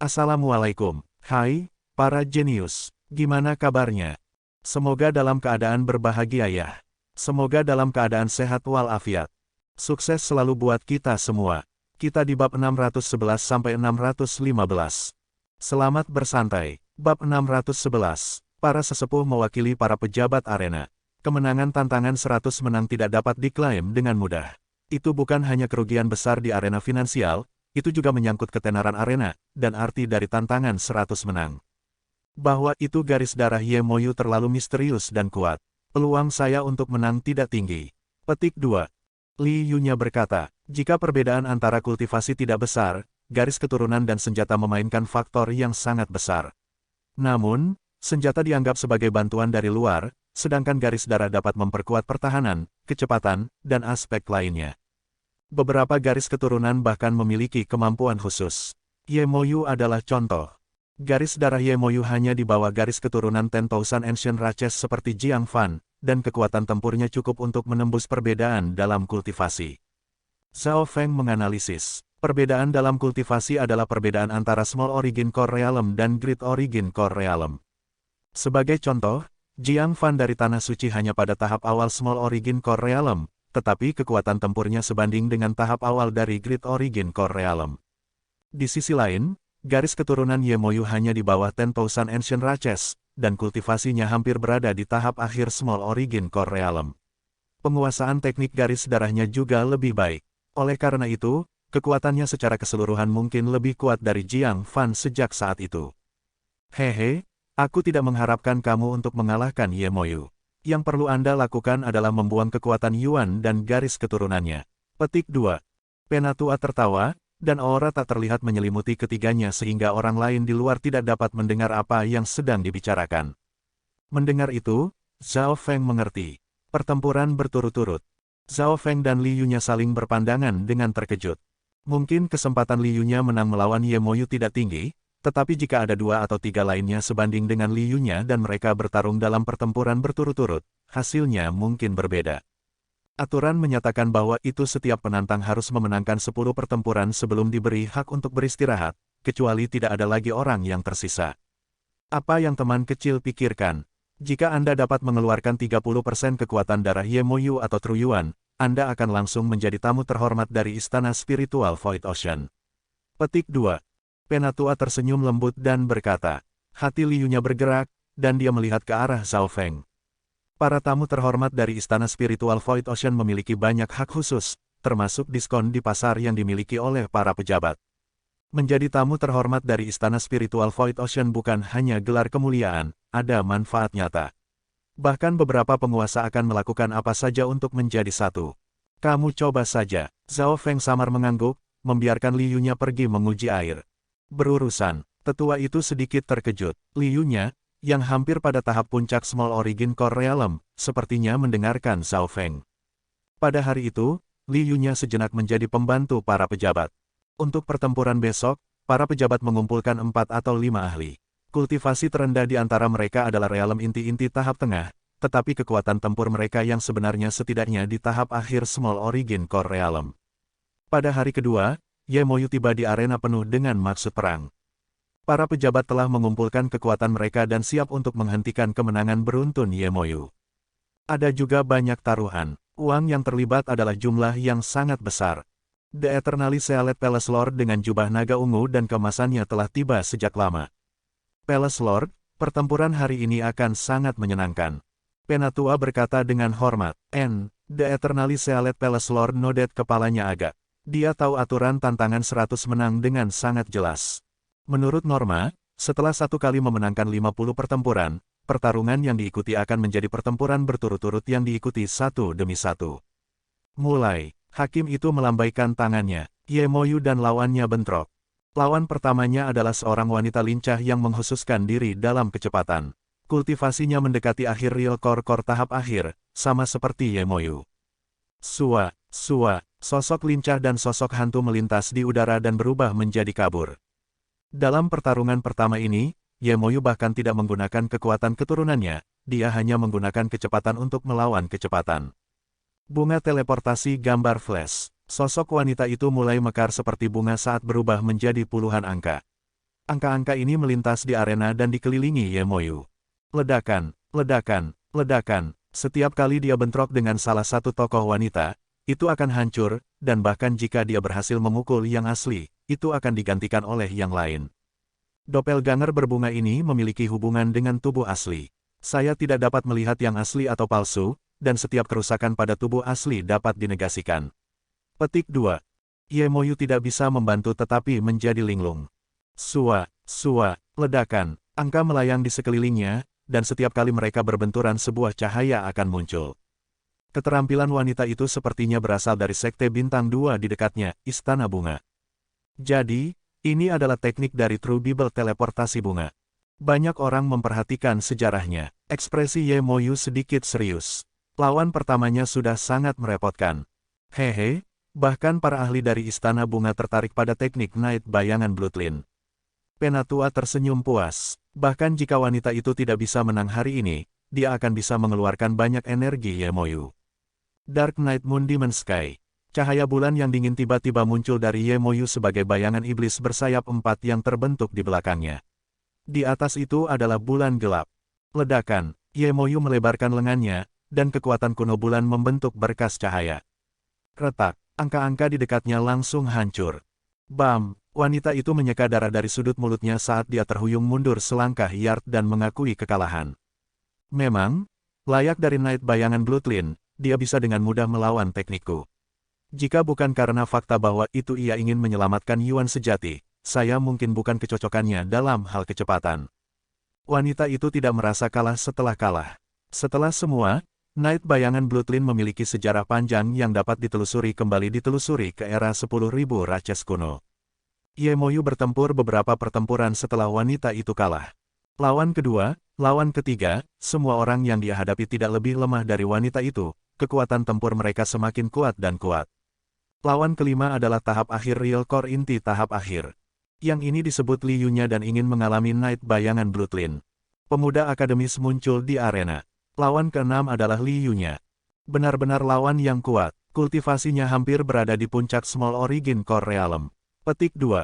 Assalamualaikum. Hai, para jenius. Gimana kabarnya? Semoga dalam keadaan berbahagia ya. Semoga dalam keadaan sehat walafiat. Sukses selalu buat kita semua. Kita di bab 611 sampai 615. Selamat bersantai. Bab 611. Para sesepuh mewakili para pejabat arena. Kemenangan tantangan 100 menang tidak dapat diklaim dengan mudah. Itu bukan hanya kerugian besar di arena finansial, itu juga menyangkut ketenaran arena, dan arti dari tantangan 100 menang. Bahwa itu garis darah Yemoyu terlalu misterius dan kuat. Peluang saya untuk menang tidak tinggi. Petik 2. Li Yunya berkata, jika perbedaan antara kultivasi tidak besar, garis keturunan dan senjata memainkan faktor yang sangat besar. Namun, senjata dianggap sebagai bantuan dari luar, sedangkan garis darah dapat memperkuat pertahanan, kecepatan, dan aspek lainnya. Beberapa garis keturunan bahkan memiliki kemampuan khusus. Yemoyu adalah contoh. Garis darah Yemoyu hanya di bawah garis keturunan 10,000 Ancient Races seperti Jiang Fan, dan kekuatan tempurnya cukup untuk menembus perbedaan dalam kultivasi. Zhao Feng menganalisis, perbedaan dalam kultivasi adalah perbedaan antara Small Origin Core Realm dan Great Origin Core Realm. Sebagai contoh, Jiang Fan dari Tanah Suci hanya pada tahap awal Small Origin Core Realm, tetapi kekuatan tempurnya sebanding dengan tahap awal dari Great Origin Core Realm. Di sisi lain, garis keturunan Yemoyu hanya di bawah 10,000 Ancient Races, dan kultivasinya hampir berada di tahap akhir Small Origin Core Realm. Penguasaan teknik garis darahnya juga lebih baik. Oleh karena itu, kekuatannya secara keseluruhan mungkin lebih kuat dari Jiang Fan sejak saat itu. Hehe. Aku tidak mengharapkan kamu untuk mengalahkan Yemoyu. Yang perlu Anda lakukan adalah membuang kekuatan Yuan dan garis keturunannya. Petik 2. Penatua tertawa, dan aura tak terlihat menyelimuti ketiganya sehingga orang lain di luar tidak dapat mendengar apa yang sedang dibicarakan. Mendengar itu, Zhao Feng mengerti. Pertempuran berturut-turut. Zhao Feng dan Li Yunya saling berpandangan dengan terkejut. Mungkin kesempatan Li Yunya menang melawan Yemoyu tidak tinggi, tetapi jika ada 2 atau 3 lainnya sebanding dengan Li Yunya dan mereka bertarung dalam pertempuran berturut-turut, hasilnya mungkin berbeda. Aturan menyatakan bahwa itu setiap penantang harus memenangkan 10 pertempuran sebelum diberi hak untuk beristirahat, kecuali tidak ada lagi orang yang tersisa. Apa yang teman kecil pikirkan? Jika Anda dapat mengeluarkan 30% kekuatan darah Yemoyu atau True Yuan, Anda akan langsung menjadi tamu terhormat dari Istana Spiritual Void Ocean. Petik 2. Penatua tersenyum lembut dan berkata, hati Li Yunya bergerak, dan dia melihat ke arah Zhao Feng. Para tamu terhormat dari Istana Spiritual Void Ocean memiliki banyak hak khusus, termasuk diskon di pasar yang dimiliki oleh para pejabat. Menjadi tamu terhormat dari Istana Spiritual Void Ocean bukan hanya gelar kemuliaan, ada manfaat nyata. Bahkan beberapa penguasa akan melakukan apa saja untuk menjadi satu. Kamu coba saja. Zhao Feng samar mengangguk, membiarkan Li Yunya pergi menguji air. Berurusan, tetua itu sedikit terkejut. Li Yunya, yang hampir pada tahap puncak Small Origin Core Realm, sepertinya mendengarkan Zhao Feng. Pada hari itu, Li Yunya sejenak menjadi pembantu para pejabat. Untuk pertempuran besok, para pejabat mengumpulkan 4 atau 5 ahli. Kultivasi terendah di antara mereka adalah realm inti-inti tahap tengah, tetapi kekuatan tempur mereka yang sebenarnya setidaknya di tahap akhir Small Origin Core Realm. Pada hari kedua, Yemoyu tiba di arena penuh dengan maksud perang. Para pejabat telah mengumpulkan kekuatan mereka dan siap untuk menghentikan kemenangan beruntun Yemoyu. Ada juga banyak taruhan. Uang yang terlibat adalah jumlah yang sangat besar. The Eternally Sealed Palace Lord dengan jubah naga ungu dan kemasannya telah tiba sejak lama. Palace Lord, pertempuran hari ini akan sangat menyenangkan. Penatua berkata dengan hormat. The Eternally Sealed Palace Lord nodet kepalanya agak. Dia tahu aturan tantangan 100 menang dengan sangat jelas. Menurut norma, setelah satu kali memenangkan 50 pertempuran, pertarungan yang diikuti akan menjadi pertempuran berturut-turut yang diikuti satu demi satu. Mulai, hakim itu melambaikan tangannya. Yemoyu dan lawannya bentrok. Lawan pertamanya adalah seorang wanita lincah yang menghususkan diri dalam kecepatan. Kultivasinya mendekati akhir Real Core tahap akhir, sama seperti Yemoyu. Sua, sosok lincah dan sosok hantu melintas di udara dan berubah menjadi kabur. Dalam pertarungan pertama ini, Yemoyu bahkan tidak menggunakan kekuatan keturunannya, dia hanya menggunakan kecepatan untuk melawan kecepatan. Bunga teleportasi gambar flash. Sosok wanita itu mulai mekar seperti bunga saat berubah menjadi puluhan angka. Angka-angka ini melintas di arena dan dikelilingi Yemoyu. Ledakan, ledakan, ledakan. Setiap kali dia bentrok dengan salah satu tokoh wanita, itu akan hancur, dan bahkan jika dia berhasil memukul yang asli, itu akan digantikan oleh yang lain. Doppelganger berbunga ini memiliki hubungan dengan tubuh asli. Saya tidak dapat melihat yang asli atau palsu, dan setiap kerusakan pada tubuh asli dapat dinegasikan. Petik 2. Yemoyu tidak bisa membantu tetapi menjadi linglung. Sua, sua, ledakan, angka melayang di sekelilingnya, dan setiap kali mereka berbenturan sebuah cahaya akan muncul. Keterampilan wanita itu sepertinya berasal dari sekte bintang 2 di dekatnya, Istana Bunga. Jadi, ini adalah teknik dari True Bible teleportasi bunga. Banyak orang memperhatikan sejarahnya. Ekspresi Yemoyu sedikit serius. Lawan pertamanya sudah sangat merepotkan. Hehe, bahkan para ahli dari Istana Bunga tertarik pada teknik Night Bayangan Bloodline. Penatua tersenyum puas. Bahkan jika wanita itu tidak bisa menang hari ini, dia akan bisa mengeluarkan banyak energi Yemoyu. Dark Night Moon Demon Sky. Cahaya bulan yang dingin tiba-tiba muncul dari Yemoyu sebagai bayangan iblis bersayap 4 yang terbentuk di belakangnya. Di atas itu adalah bulan gelap. Ledakan, Yemoyu melebarkan lengannya, dan kekuatan kuno bulan membentuk berkas cahaya. Retak, angka-angka di dekatnya langsung hancur. Bam, wanita itu menyeka darah dari sudut mulutnya saat dia terhuyung mundur selangkah yard dan mengakui kekalahan. Memang, layak dari Night Bayangan Bloodline, dia bisa dengan mudah melawan teknikku. Jika bukan karena fakta bahwa itu ia ingin menyelamatkan Yuan sejati, saya mungkin bukan kecocokannya dalam hal kecepatan. Wanita itu tidak merasa kalah setelah kalah. Setelah semua, Night Bayangan Bloodline memiliki sejarah panjang yang dapat ditelusuri ke era 10.000 Races kuno. Yemoyu bertempur beberapa pertempuran setelah wanita itu kalah. Lawan kedua, lawan ketiga, semua orang yang dia hadapi tidak lebih lemah dari wanita itu, kekuatan tempur mereka semakin kuat dan kuat. Lawan kelima adalah tahap akhir Real Core inti tahap akhir. Yang ini disebut Li Yunya dan ingin mengalami Night Bayangan Bloodline. Pemuda akademis muncul di arena. Lawan keenam adalah Li Yunya. Benar-benar lawan yang kuat, kultivasinya hampir berada di puncak Small Origin Core Realm. Petik 2.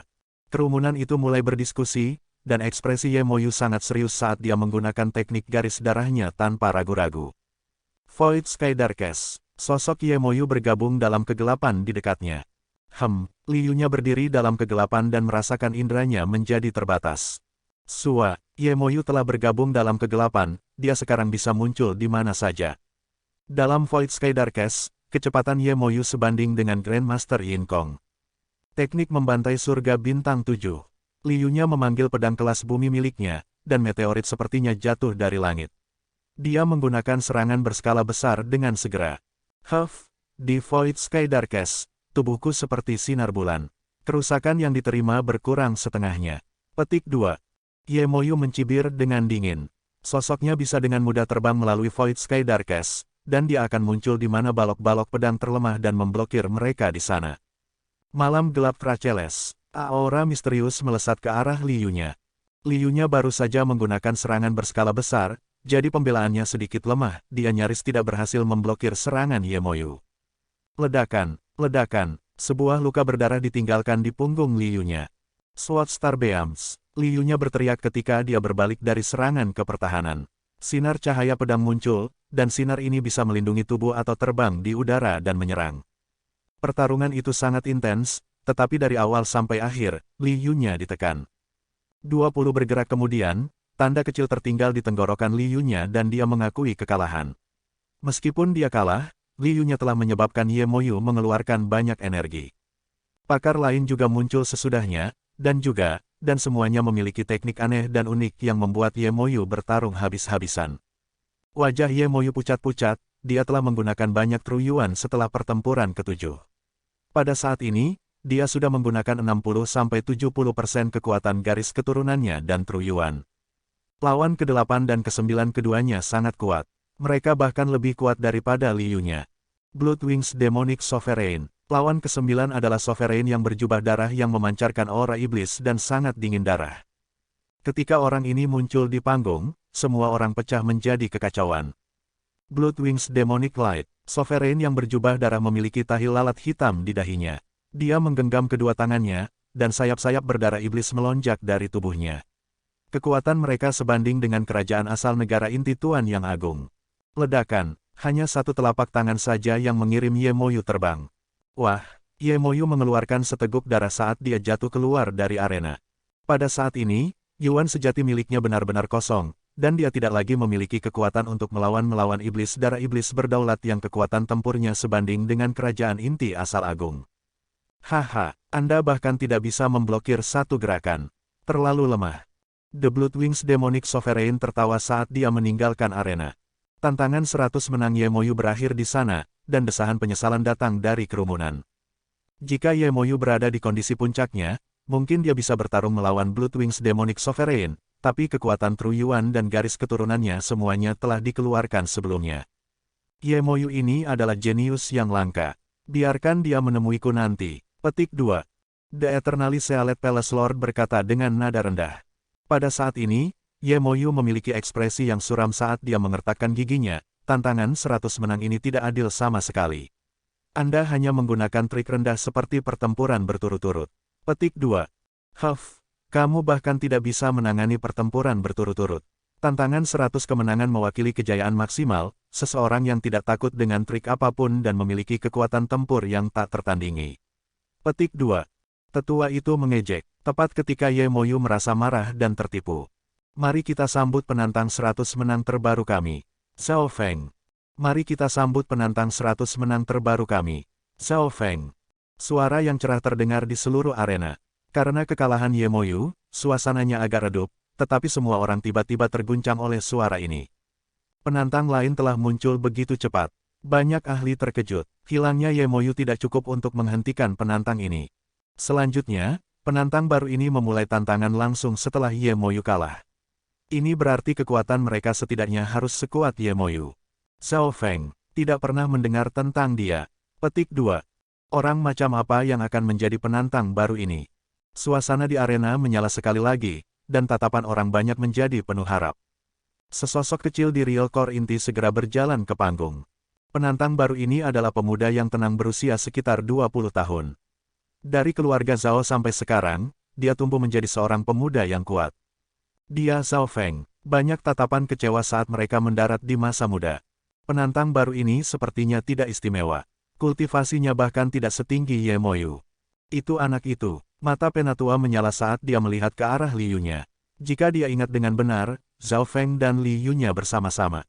Kerumunan itu mulai berdiskusi, dan ekspresi Yemoyu sangat serius saat dia menggunakan teknik garis darahnya tanpa ragu-ragu. Void Sky Darkest. Sosok Yemoyu bergabung dalam kegelapan di dekatnya. Li Yunya berdiri dalam kegelapan dan merasakan indranya menjadi terbatas. Sua, Yemoyu telah bergabung dalam kegelapan, dia sekarang bisa muncul di mana saja. Dalam Void Sky Darkest, kecepatan Yemoyu sebanding dengan Grandmaster Yin Kong. Teknik membantai surga bintang 7. Li Yunya memanggil pedang kelas bumi miliknya, dan meteorit sepertinya jatuh dari langit. Dia menggunakan serangan berskala besar dengan segera. Di Void Sky Darkest, tubuhku seperti sinar bulan. Kerusakan yang diterima berkurang setengahnya. Petik 2. Yemoyu mencibir dengan dingin. Sosoknya bisa dengan mudah terbang melalui Void Sky Darkest, dan dia akan muncul di mana balok-balok pedang terlemah dan memblokir mereka di sana. Malam gelap Tracheles. Aura misterius melesat ke arah Li Yunya. Li Yunya baru saja menggunakan serangan berskala besar, jadi pembelaannya sedikit lemah, dia nyaris tidak berhasil memblokir serangan Yemoyu. Ledakan, ledakan, sebuah luka berdarah ditinggalkan di punggung Li Yunya. Sword Star Beams, Li Yunya berteriak ketika dia berbalik dari serangan ke pertahanan. Sinar cahaya pedang muncul, dan sinar ini bisa melindungi tubuh atau terbang di udara dan menyerang. Pertarungan itu sangat intens, tetapi dari awal sampai akhir, Li Yunya ditekan. 20 bergerak kemudian, tanda kecil tertinggal di tenggorokan Li Yunya dan dia mengakui kekalahan. Meskipun dia kalah, Li Yunya telah menyebabkan Yemoyu mengeluarkan banyak energi. Pakar lain juga muncul sesudahnya, dan semuanya memiliki teknik aneh dan unik yang membuat Yemoyu bertarung habis-habisan. Wajah Yemoyu pucat-pucat, dia telah menggunakan banyak True Yuan setelah pertempuran ke-7. Pada saat ini, dia sudah menggunakan 60-70% kekuatan garis keturunannya dan True Yuan. Lawan ke-8 dan ke-9 keduanya sangat kuat. Mereka bahkan lebih kuat daripada Li Yunya. Blood Wings Demonic Sovereign. Lawan ke-9 adalah Sovereign yang berjubah darah yang memancarkan aura iblis dan sangat dingin darah. Ketika orang ini muncul di panggung, semua orang pecah menjadi kekacauan. Blood Wings Demonic Light. Sovereign yang berjubah darah memiliki tahi lalat hitam di dahinya. Dia menggenggam kedua tangannya, dan sayap-sayap berdarah iblis melonjak dari tubuhnya. Kekuatan mereka sebanding dengan kerajaan asal negara inti Tuan Yang Agung. Ledakan, hanya satu telapak tangan saja yang mengirim Ye Moyu terbang. Wah, Ye Moyu mengeluarkan seteguk darah saat dia jatuh keluar dari arena. Pada saat ini, Yuan sejati miliknya benar-benar kosong, dan dia tidak lagi memiliki kekuatan untuk melawan iblis darah iblis berdaulat yang kekuatan tempurnya sebanding dengan kerajaan inti asal agung. Haha, Anda bahkan tidak bisa memblokir satu gerakan. Terlalu lemah. The Blood Wings Demonic Sovereign tertawa saat dia meninggalkan arena. Tantangan 100 menang Ye Moyu berakhir di sana, dan desahan penyesalan datang dari kerumunan. Jika Ye Moyu berada di kondisi puncaknya, mungkin dia bisa bertarung melawan Blood Wings Demonic Sovereign, tapi kekuatan True Yuan dan garis keturunannya semuanya telah dikeluarkan sebelumnya. Ye Moyu ini adalah jenius yang langka. Biarkan dia menemuiku nanti. Petik 2. The Eternally Sealed Palace Lord berkata dengan nada rendah. Pada saat ini, Ye Moyu memiliki ekspresi yang suram saat dia mengertakkan giginya. Tantangan 100 menang ini tidak adil sama sekali. Anda hanya menggunakan trik rendah seperti pertempuran berturut-turut. Petik 2. Huff. Kamu bahkan tidak bisa menangani pertempuran berturut-turut. Tantangan 100 kemenangan mewakili kejayaan maksimal, seseorang yang tidak takut dengan trik apapun dan memiliki kekuatan tempur yang tak tertandingi. Petik 2. Tetua itu mengejek, tepat ketika Ye Moyu merasa marah dan tertipu. Mari kita sambut penantang 100 menang terbaru kami, Xiao Feng. Mari kita sambut penantang 100 menang terbaru kami, Xiao Feng. Suara yang cerah terdengar di seluruh arena. Karena kekalahan Ye Moyu, suasananya agak redup, tetapi semua orang tiba-tiba terguncang oleh suara ini. Penantang lain telah muncul begitu cepat. Banyak ahli terkejut. Hilangnya Ye Moyu tidak cukup untuk menghentikan penantang ini. Selanjutnya, penantang baru ini memulai tantangan langsung setelah Ye Moyu kalah. Ini berarti kekuatan mereka setidaknya harus sekuat Ye Moyu. Xiao Feng tidak pernah mendengar tentang dia. Petik 2. Orang macam apa yang akan menjadi penantang baru ini? Suasana di arena menyala sekali lagi, dan tatapan orang banyak menjadi penuh harap. Sesosok kecil di Real Core inti segera berjalan ke panggung. Penantang baru ini adalah pemuda yang tenang berusia sekitar 20 tahun. Dari keluarga Zhao sampai sekarang, dia tumbuh menjadi seorang pemuda yang kuat. Dia Xiao Feng. Banyak tatapan kecewa saat mereka mendarat di masa muda. Penantang baru ini sepertinya tidak istimewa. Kultivasinya bahkan tidak setinggi Ye Moyu. Itu anak itu. Mata penatua menyala saat dia melihat ke arah Li Yunya. Jika dia ingat dengan benar, Zhao Feng dan Li Yunya bersama-sama.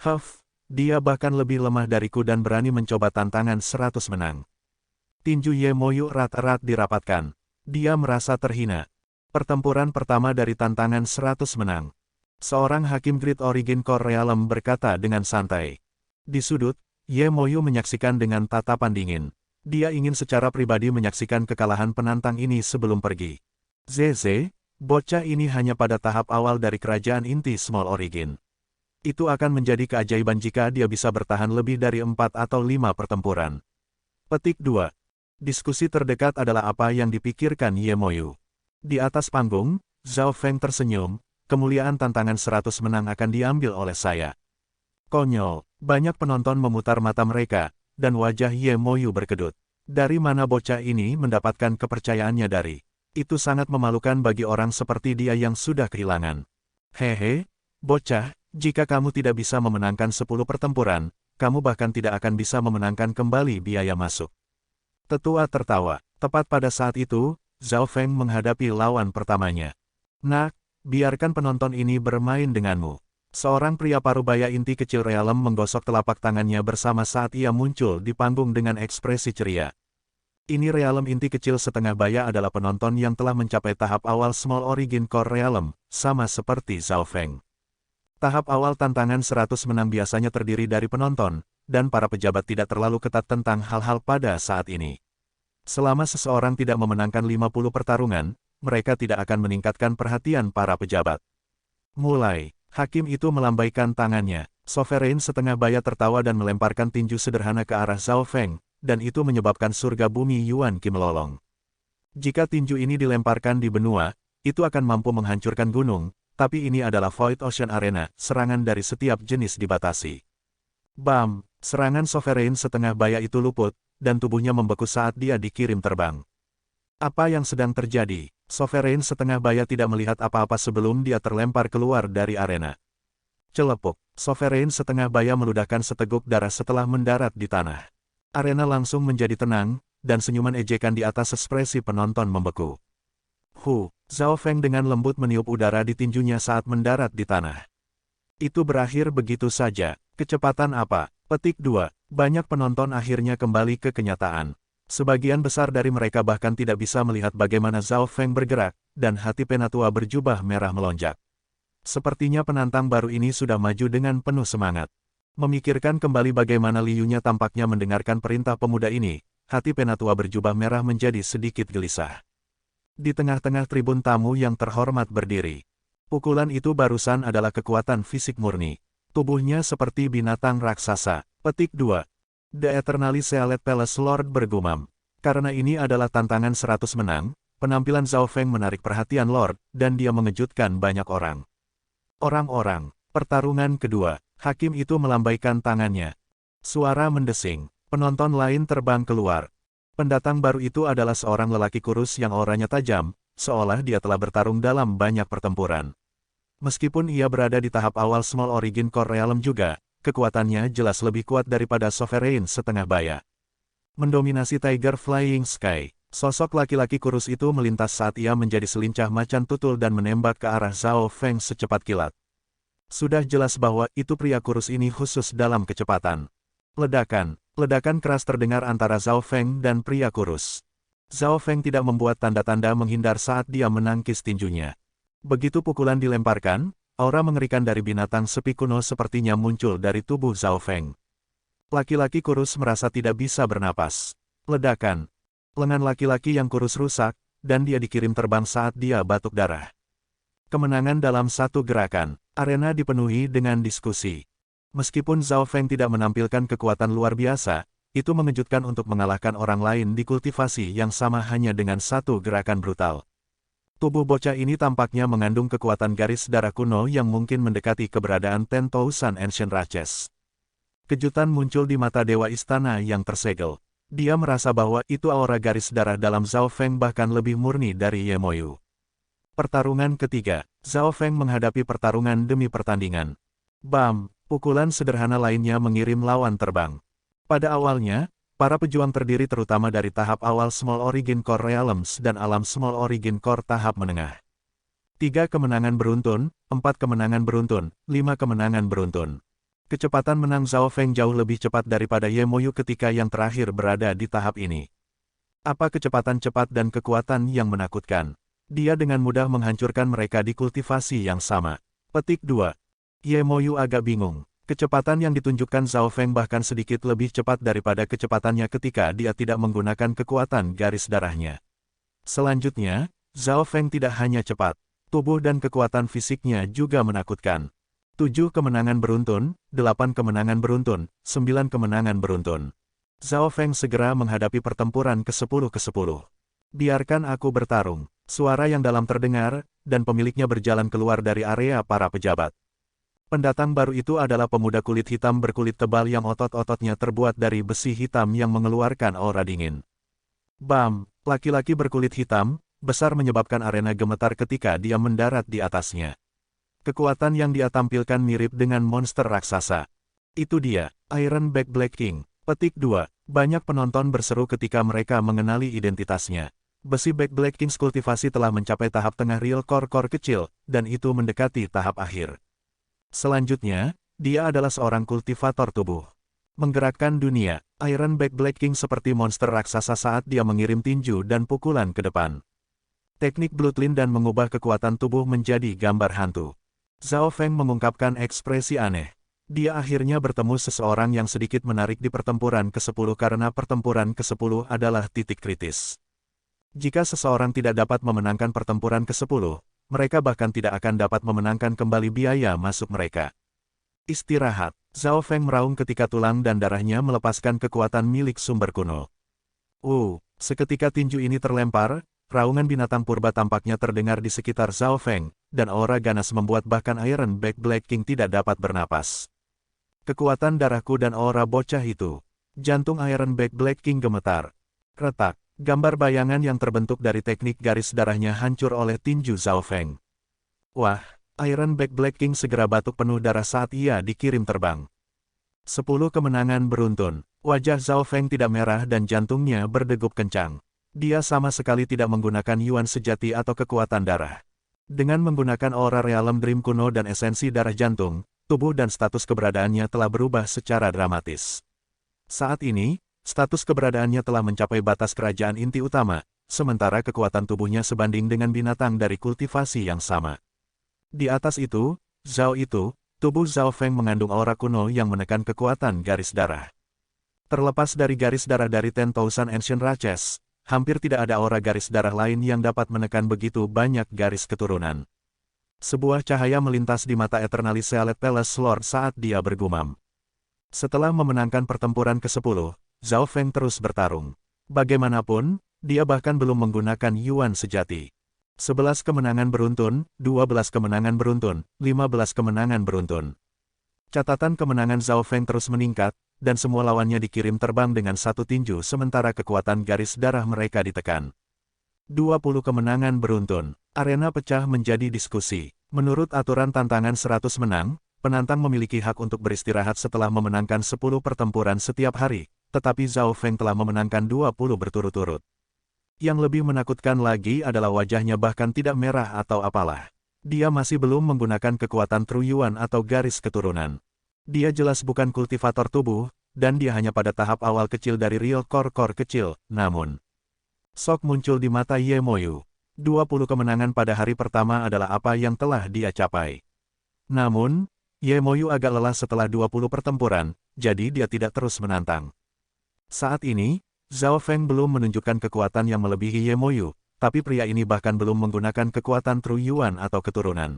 Huff, dia bahkan lebih lemah dariku dan berani mencoba tantangan 100 menang. Tinju Ye Moyu erat-erat dirapatkan. Dia merasa terhina. Pertempuran pertama dari tantangan 100 menang. Seorang hakim Great Origin Core Realm berkata dengan santai. Di sudut, Ye Moyu menyaksikan dengan tatapan dingin. Dia ingin secara pribadi menyaksikan kekalahan penantang ini sebelum pergi. Zeze, bocah ini hanya pada tahap awal dari kerajaan inti Small Origin. Itu akan menjadi keajaiban jika dia bisa bertahan lebih dari 4 atau 5 pertempuran. Petik 2. Diskusi terdekat adalah apa yang dipikirkan Ye Moyu. Di atas panggung, Zhao Feng tersenyum, kemuliaan tantangan 100 menang akan diambil oleh saya. Konyol, banyak penonton memutar mata mereka, dan wajah Ye Moyu berkedut. Dari mana bocah ini mendapatkan kepercayaannya dari? Itu sangat memalukan bagi orang seperti dia yang sudah kehilangan. Hehe, bocah, jika kamu tidak bisa memenangkan 10 pertempuran, kamu bahkan tidak akan bisa memenangkan kembali biaya masuk. Tetua tertawa. Tepat pada saat itu, Zhao Feng menghadapi lawan pertamanya. Nak, biarkan penonton ini bermain denganmu. Seorang pria parubaya inti kecil Realem menggosok telapak tangannya bersama saat ia muncul di panggung dengan ekspresi ceria. Ini Realem inti kecil setengah baya adalah penonton yang telah mencapai tahap awal Small Origin Core Realem, sama seperti Zhao Feng. Tahap awal tantangan 100 menang biasanya terdiri dari penonton, dan para pejabat tidak terlalu ketat tentang hal-hal pada saat ini. Selama seseorang tidak memenangkan 50 pertarungan, mereka tidak akan meningkatkan perhatian para pejabat. Mulai. Hakim itu melambaikan tangannya. Sovereign setengah baya tertawa dan melemparkan tinju sederhana ke arah Zhao Feng, dan itu menyebabkan surga bumi Yuan Qi melolong. Jika tinju ini dilemparkan di benua, itu akan mampu menghancurkan gunung, tapi ini adalah Void Ocean Arena, serangan dari setiap jenis dibatasi. Bam! Serangan Sovereign setengah baya itu luput, dan tubuhnya membeku saat dia dikirim terbang. Apa yang sedang terjadi? Sovereign setengah baya tidak melihat apa-apa sebelum dia terlempar keluar dari arena. Celepuk, Sovereign setengah baya meludahkan seteguk darah setelah mendarat di tanah. Arena langsung menjadi tenang, dan senyuman ejekan di atas ekspresi penonton membeku. Zhao Feng dengan lembut meniup udara di tinjunya saat mendarat di tanah. Itu berakhir begitu saja. Kecepatan apa? Petik 2. Banyak penonton akhirnya kembali ke kenyataan. Sebagian besar dari mereka bahkan tidak bisa melihat bagaimana Zhao Feng bergerak, dan hati penatua berjubah merah melonjak. Sepertinya penantang baru ini sudah maju dengan penuh semangat. Memikirkan kembali bagaimana Liu Nya tampaknya mendengarkan perintah pemuda ini, hati penatua berjubah merah menjadi sedikit gelisah. Di tengah-tengah tribun tamu yang terhormat berdiri. Pukulan itu barusan adalah kekuatan fisik murni. Tubuhnya seperti binatang raksasa. Petik 2. The Eternally Sealed Palace Lord bergumam. Karena ini adalah tantangan 100 menang, penampilan Zhao Feng menarik perhatian Lord, dan dia mengejutkan banyak orang. Orang-orang, pertarungan kedua, hakim itu melambaikan tangannya. Suara mendesing, penonton lain terbang keluar. Pendatang baru itu adalah seorang lelaki kurus yang auranya tajam, seolah dia telah bertarung dalam banyak pertempuran. Meskipun ia berada di tahap awal Small Origin Core Realm juga, kekuatannya jelas lebih kuat daripada Sovereign setengah baya. Mendominasi Tiger Flying Sky, sosok laki-laki kurus itu melintas saat ia menjadi selincah macan tutul dan menembak ke arah Zhao Feng secepat kilat. Sudah jelas bahwa itu pria kurus ini khusus dalam kecepatan. Ledakan keras terdengar antara Zhao Feng dan pria kurus. Zhao Feng tidak membuat tanda-tanda menghindar saat dia menangkis tinjunya. Begitu pukulan dilemparkan, aura mengerikan dari binatang sepi kuno sepertinya muncul dari tubuh Zhao Feng. Laki-laki kurus merasa tidak bisa bernapas. Ledakan. Lengan laki-laki yang kurus rusak, dan dia dikirim terbang saat dia batuk darah. Kemenangan dalam satu gerakan. Arena dipenuhi dengan diskusi. Meskipun Zhao Feng tidak menampilkan kekuatan luar biasa, itu mengejutkan untuk mengalahkan orang lain di kultivasi yang sama hanya dengan satu gerakan brutal. Tubuh bocah ini tampaknya mengandung kekuatan garis darah kuno yang mungkin mendekati keberadaan Ten Thousand Ancient Raches. Kejutan muncul di mata Dewa Istana yang tersegel. Dia merasa bahwa itu aura garis darah dalam Zhao Feng bahkan lebih murni dari Ye Moyu. Pertarungan ketiga, Zhao Feng menghadapi pertarungan demi pertandingan. Bam! Pukulan sederhana lainnya mengirim lawan terbang. Pada awalnya, para pejuang terdiri terutama dari tahap awal Small Origin Core Realms dan alam Small Origin Core tahap menengah. 3 kemenangan beruntun, 4 kemenangan beruntun, 5 kemenangan beruntun. Kecepatan menang Zhao Feng jauh lebih cepat daripada Ye Moyu ketika yang terakhir berada di tahap ini. Apa kecepatan cepat dan kekuatan yang menakutkan? Dia dengan mudah menghancurkan mereka di kultivasi yang sama. Petik 2. Ye Moyu agak bingung. Kecepatan yang ditunjukkan Zhao Feng bahkan sedikit lebih cepat daripada kecepatannya ketika dia tidak menggunakan kekuatan garis darahnya. Selanjutnya, Zhao Feng tidak hanya cepat, tubuh dan kekuatan fisiknya juga menakutkan. 7 kemenangan beruntun, 8 kemenangan beruntun, 9 kemenangan beruntun. Zhao Feng segera menghadapi pertempuran ke-10 ke-10. Biarkan aku bertarung. Suara yang dalam terdengar, dan pemiliknya berjalan keluar dari area para pejabat. Pendatang baru itu adalah pemuda kulit hitam berkulit tebal yang otot-ototnya terbuat dari besi hitam yang mengeluarkan aura dingin. Bam! Laki-laki berkulit hitam, besar menyebabkan arena gemetar ketika dia mendarat di atasnya. Kekuatan yang dia tampilkan mirip dengan monster raksasa. Itu dia, Iron Back Black King. Petik 2. Banyak penonton berseru ketika mereka mengenali identitasnya. Besi Back Black King's kultivasi telah mencapai tahap tengah real core kecil, dan itu mendekati tahap akhir. Selanjutnya, dia adalah seorang kultivator tubuh. Menggerakkan dunia, Iron Back Black King seperti monster raksasa saat dia mengirim tinju dan pukulan ke depan. Teknik Bloodline dan mengubah kekuatan tubuh menjadi gambar hantu. Zhao Feng mengungkapkan ekspresi aneh. Dia akhirnya bertemu seseorang yang sedikit menarik di pertempuran ke-10 karena pertempuran ke-10 adalah titik kritis. Jika seseorang tidak dapat memenangkan pertempuran ke-10, mereka bahkan tidak akan dapat memenangkan kembali biaya masuk mereka. Istirahat. Zhao Feng meraung ketika tulang dan darahnya melepaskan kekuatan milik sumber kuno. Seketika tinju ini terlempar, raungan binatang purba tampaknya terdengar di sekitar Zhao Feng, dan aura ganas membuat bahkan Iron Back Black King tidak dapat bernapas. Kekuatan darahku dan aura bocah itu. Jantung Iron Back Black King gemetar. Retak. Gambar bayangan yang terbentuk dari teknik garis darahnya hancur oleh tinju Zhao Feng. Wah, Iron Back Black King segera batuk penuh darah saat ia dikirim terbang. 10 kemenangan beruntun. Wajah Zhao Feng tidak merah dan jantungnya berdegup kencang. Dia sama sekali tidak menggunakan Yuan sejati atau kekuatan darah. Dengan menggunakan aura Realm Dream kuno dan esensi darah jantung, tubuh dan status keberadaannya telah berubah secara dramatis. Saat ini, status keberadaannya telah mencapai batas kerajaan inti utama, sementara kekuatan tubuhnya sebanding dengan binatang dari kultivasi yang sama. Di atas itu, tubuh Zhao Feng mengandung aura kuno yang menekan kekuatan garis darah. Terlepas dari garis darah dari 10,000 Ancient Raches, hampir tidak ada aura garis darah lain yang dapat menekan begitu banyak garis keturunan. Sebuah cahaya melintas di mata Eternalis Sealet Palace Lord saat dia bergumam. Setelah memenangkan pertempuran ke-10, Zhao Feng terus bertarung. Bagaimanapun, dia bahkan belum menggunakan Yuan sejati. 11 kemenangan beruntun, 12 kemenangan beruntun, 15 kemenangan beruntun. Catatan kemenangan Zhao Feng terus meningkat, dan semua lawannya dikirim terbang dengan satu tinju sementara kekuatan garis darah mereka ditekan. 20 kemenangan beruntun. Arena pecah menjadi diskusi. Menurut aturan tantangan 100 menang, penantang memiliki hak untuk beristirahat setelah memenangkan 10 pertempuran setiap hari. Tetapi Zhao Feng telah memenangkan 20 berturut-turut. Yang lebih menakutkan lagi adalah wajahnya bahkan tidak merah atau apalah. Dia masih belum menggunakan kekuatan True Yuan atau garis keturunan. Dia jelas bukan kultivator tubuh, dan dia hanya pada tahap awal kecil dari real core kecil, namun. Sok muncul di mata Ye Moyu. 20 kemenangan pada hari pertama adalah apa yang telah dia capai. Namun, Ye Moyu agak lelah setelah 20 pertempuran, jadi dia tidak terus menantang. Saat ini, Zhao Feng belum menunjukkan kekuatan yang melebihi Ye Moyu, tapi pria ini bahkan belum menggunakan kekuatan True Yuan atau keturunan.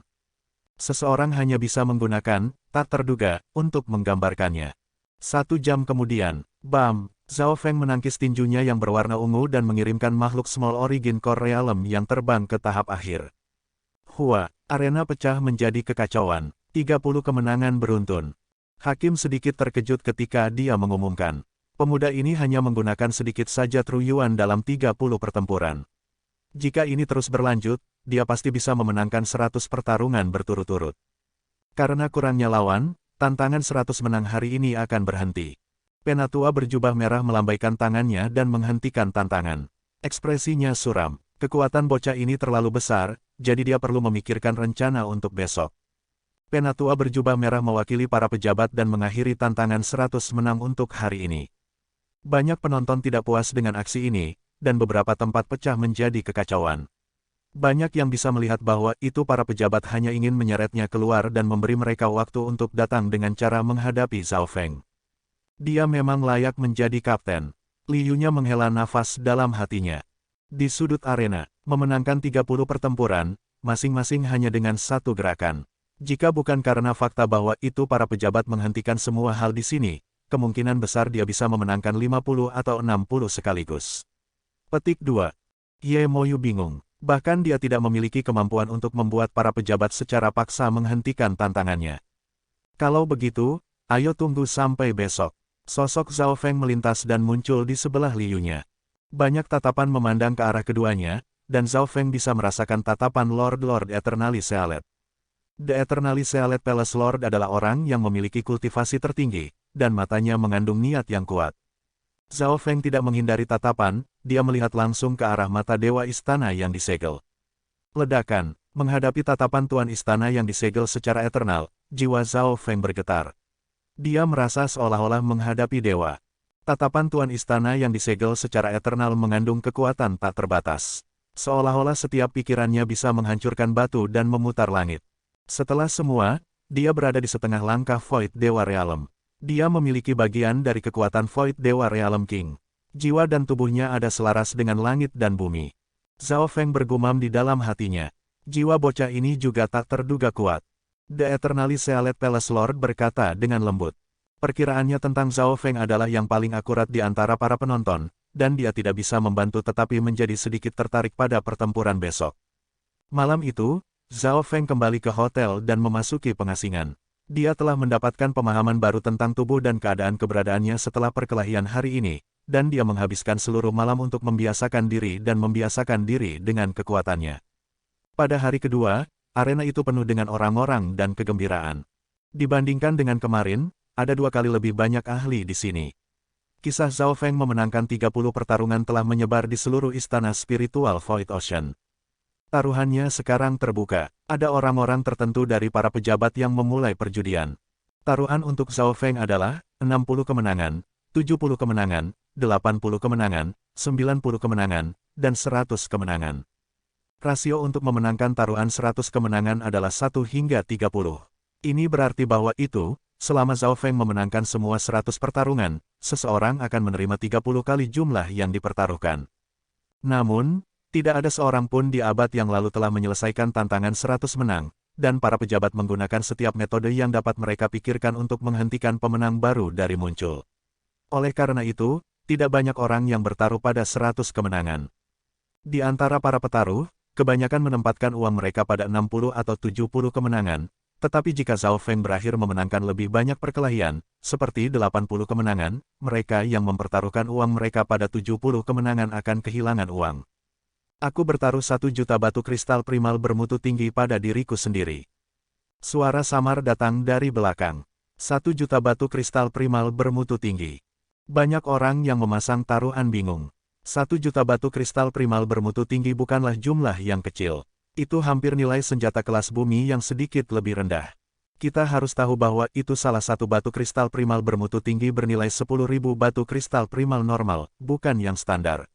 Seseorang hanya bisa menggunakan, tak terduga, untuk menggambarkannya. 1 jam kemudian, bam, Zhao Feng menangkis tinjunya yang berwarna ungu dan mengirimkan makhluk Small Origin Core Realm yang terbang ke tahap akhir. Hua, arena pecah menjadi kekacauan, 30 kemenangan beruntun. Hakim sedikit terkejut ketika dia mengumumkan. Pemuda ini hanya menggunakan sedikit saja True Yuan dalam 30 pertempuran. Jika ini terus berlanjut, dia pasti bisa memenangkan 100 pertarungan berturut-turut. Karena kurangnya lawan, tantangan 100 menang hari ini akan berhenti. Penatua berjubah merah melambaikan tangannya dan menghentikan tantangan. Ekspresinya suram. Kekuatan bocah ini terlalu besar, jadi dia perlu memikirkan rencana untuk besok. Penatua berjubah merah mewakili para pejabat dan mengakhiri tantangan 100 menang untuk hari ini. Banyak penonton tidak puas dengan aksi ini, dan beberapa tempat pecah menjadi kekacauan. Banyak yang bisa melihat bahwa itu para pejabat hanya ingin menyeretnya keluar dan memberi mereka waktu untuk datang dengan cara menghadapi Zhao Feng. Dia memang layak menjadi kapten. Liyunya menghela nafas dalam hatinya. Di sudut arena, memenangkan 30 pertempuran, masing-masing hanya dengan satu gerakan. Jika bukan karena fakta bahwa itu para pejabat menghentikan semua hal di sini, kemungkinan besar dia bisa memenangkan 50 atau 60 sekaligus. Petik 2. Ye Moyu bingung. Bahkan dia tidak memiliki kemampuan untuk membuat para pejabat secara paksa menghentikan tantangannya. Kalau begitu, ayo tunggu sampai besok. Sosok Zhao Feng melintas dan muncul di sebelah Liyunya. Banyak tatapan memandang ke arah keduanya, dan Zhao Feng bisa merasakan tatapan Lord Eternalis Sealet. The Eternalis Sealet Palace Lord adalah orang yang memiliki kultivasi tertinggi, dan matanya mengandung niat yang kuat. Zhao Feng tidak menghindari tatapan, dia melihat langsung ke arah mata Dewa Istana yang disegel. Ledakan, menghadapi tatapan Tuan Istana yang disegel secara eternal, jiwa Zhao Feng bergetar. Dia merasa seolah-olah menghadapi dewa. Tatapan Tuan Istana yang disegel secara eternal mengandung kekuatan tak terbatas. Seolah-olah setiap pikirannya bisa menghancurkan batu dan memutar langit. Setelah semua, dia berada di setengah langkah Void Dewa Realm. Dia memiliki bagian dari kekuatan Void Dewa Realm King. Jiwa dan tubuhnya ada selaras dengan langit dan bumi. Zhao Feng bergumam di dalam hatinya. Jiwa bocah ini juga tak terduga kuat. The Eternalis Sealet Palace Lord berkata dengan lembut. Perkiraannya tentang Zhao Feng adalah yang paling akurat di antara para penonton, dan dia tidak bisa membantu tetapi menjadi sedikit tertarik pada pertempuran besok. Malam itu, Zhao Feng kembali ke hotel dan memasuki pengasingan. Dia telah mendapatkan pemahaman baru tentang tubuh dan keadaan keberadaannya setelah perkelahian hari ini, dan dia menghabiskan seluruh malam untuk membiasakan diri dengan kekuatannya. Pada hari kedua, arena itu penuh dengan orang-orang dan kegembiraan. Dibandingkan dengan kemarin, ada 2 kali lebih banyak ahli di sini. Kisah Zhao Feng memenangkan 30 pertarungan telah menyebar di seluruh istana spiritual Void Ocean. Taruhannya sekarang terbuka. Ada orang-orang tertentu dari para pejabat yang memulai perjudian. Taruhan untuk Zhao Feng adalah 60 kemenangan, 70 kemenangan, 80 kemenangan, 90 kemenangan, dan 100 kemenangan. Rasio untuk memenangkan taruhan 100 kemenangan adalah 1 hingga 30. Ini berarti bahwa selama Zhao Feng memenangkan semua 100 pertarungan, seseorang akan menerima 30 kali jumlah yang dipertaruhkan. Namun, tidak ada seorang pun di abad yang lalu telah menyelesaikan tantangan 100 menang, dan para pejabat menggunakan setiap metode yang dapat mereka pikirkan untuk menghentikan pemenang baru dari muncul. Oleh karena itu, tidak banyak orang yang bertaruh pada 100 kemenangan. Di antara para petaruh, kebanyakan menempatkan uang mereka pada 60 atau 70 kemenangan, tetapi jika Zhao Feng berakhir memenangkan lebih banyak perkelahian, seperti 80 kemenangan, mereka yang mempertaruhkan uang mereka pada 70 kemenangan akan kehilangan uang. Aku bertaruh 1 juta batu kristal primal bermutu tinggi pada diriku sendiri. Suara samar datang dari belakang. 1 juta batu kristal primal bermutu tinggi. Banyak orang yang memasang taruhan bingung. 1 juta batu kristal primal bermutu tinggi bukanlah jumlah yang kecil. Itu hampir nilai senjata kelas bumi yang sedikit lebih rendah. Kita harus tahu bahwa itu salah satu batu kristal primal bermutu tinggi bernilai 10.000 batu kristal primal normal, bukan yang standar.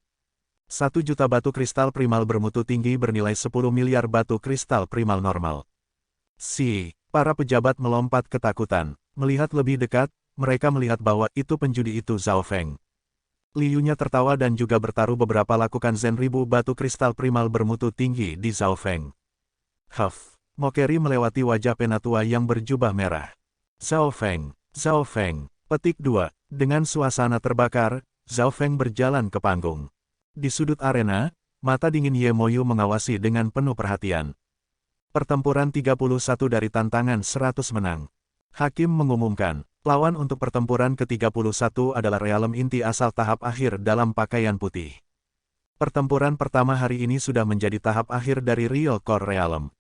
1 juta batu kristal primal bermutu tinggi bernilai 10 miliar batu kristal primal normal. Para pejabat melompat ketakutan. Melihat lebih dekat, mereka melihat bahwa penjudi itu Zhao Feng. Liyunya tertawa dan juga bertaruh beberapa lakukan Zen 1000 batu kristal primal bermutu tinggi di Zhao Feng. Mokeri melewati wajah penatua yang berjubah merah. Zhao Feng. Petik 2. Dengan suasana terbakar, Zhao Feng berjalan ke panggung. Di sudut arena, mata dingin Ye Moyu mengawasi dengan penuh perhatian. Pertempuran 31 dari tantangan 100 menang. Hakim mengumumkan, lawan untuk pertempuran ke-31 adalah Realm inti asal tahap akhir dalam pakaian putih. Pertempuran pertama hari ini sudah menjadi tahap akhir dari Real Core Realm.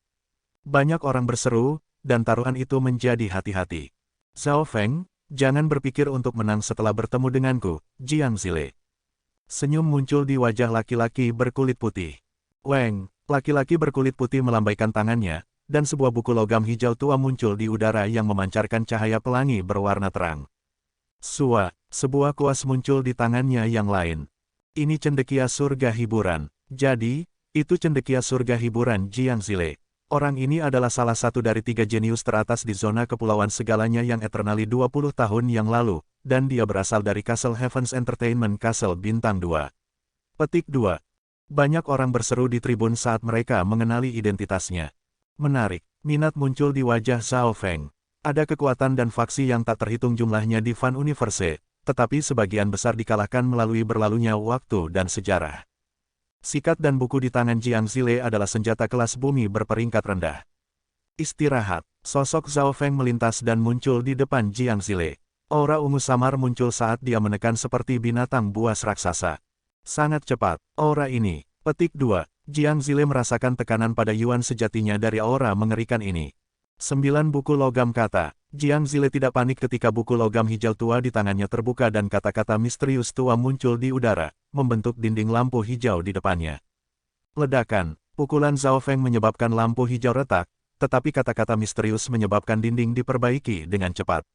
Banyak orang berseru, dan taruhan itu menjadi hati-hati. Zhao Feng, jangan berpikir untuk menang setelah bertemu denganku, Jiang Zile. Senyum muncul di wajah laki-laki berkulit putih. Weng, laki-laki berkulit putih melambaikan tangannya, dan sebuah buku logam hijau tua muncul di udara yang memancarkan cahaya pelangi berwarna terang. Sebuah kuas muncul di tangannya yang lain. Ini cendekia surga hiburan. Jadi, itu cendekia surga hiburan Jiang Zile. Orang ini adalah salah satu dari 3 jenius teratas di zona kepulauan segalanya yang eternally 20 tahun yang lalu, dan dia berasal dari Castle Heavens Entertainment Castle Bintang 2. Petik 2. Banyak orang berseru di tribun saat mereka mengenali identitasnya. Menarik, minat muncul di wajah Zhao Feng. Ada kekuatan dan faksi yang tak terhitung jumlahnya di Fan Universe, tetapi sebagian besar dikalahkan melalui berlalunya waktu dan sejarah. Sikat dan buku di tangan Jiang Zile adalah senjata kelas bumi berperingkat rendah. Istirahat, sosok Zhao Feng melintas dan muncul di depan Jiang Zile. Aura ungu samar muncul saat dia menekan seperti binatang buas raksasa. Sangat cepat, aura ini. Petik 2. Jiang Zile merasakan tekanan pada Yuan sejatinya dari aura mengerikan ini. 9 buku logam kata. Jiang Zile tidak panik ketika buku logam hijau tua di tangannya terbuka dan kata-kata misterius tua muncul di udara, membentuk dinding lampu hijau di depannya. Ledakan, pukulan Zhao Feng menyebabkan lampu hijau retak, tetapi kata-kata misterius menyebabkan dinding diperbaiki dengan cepat.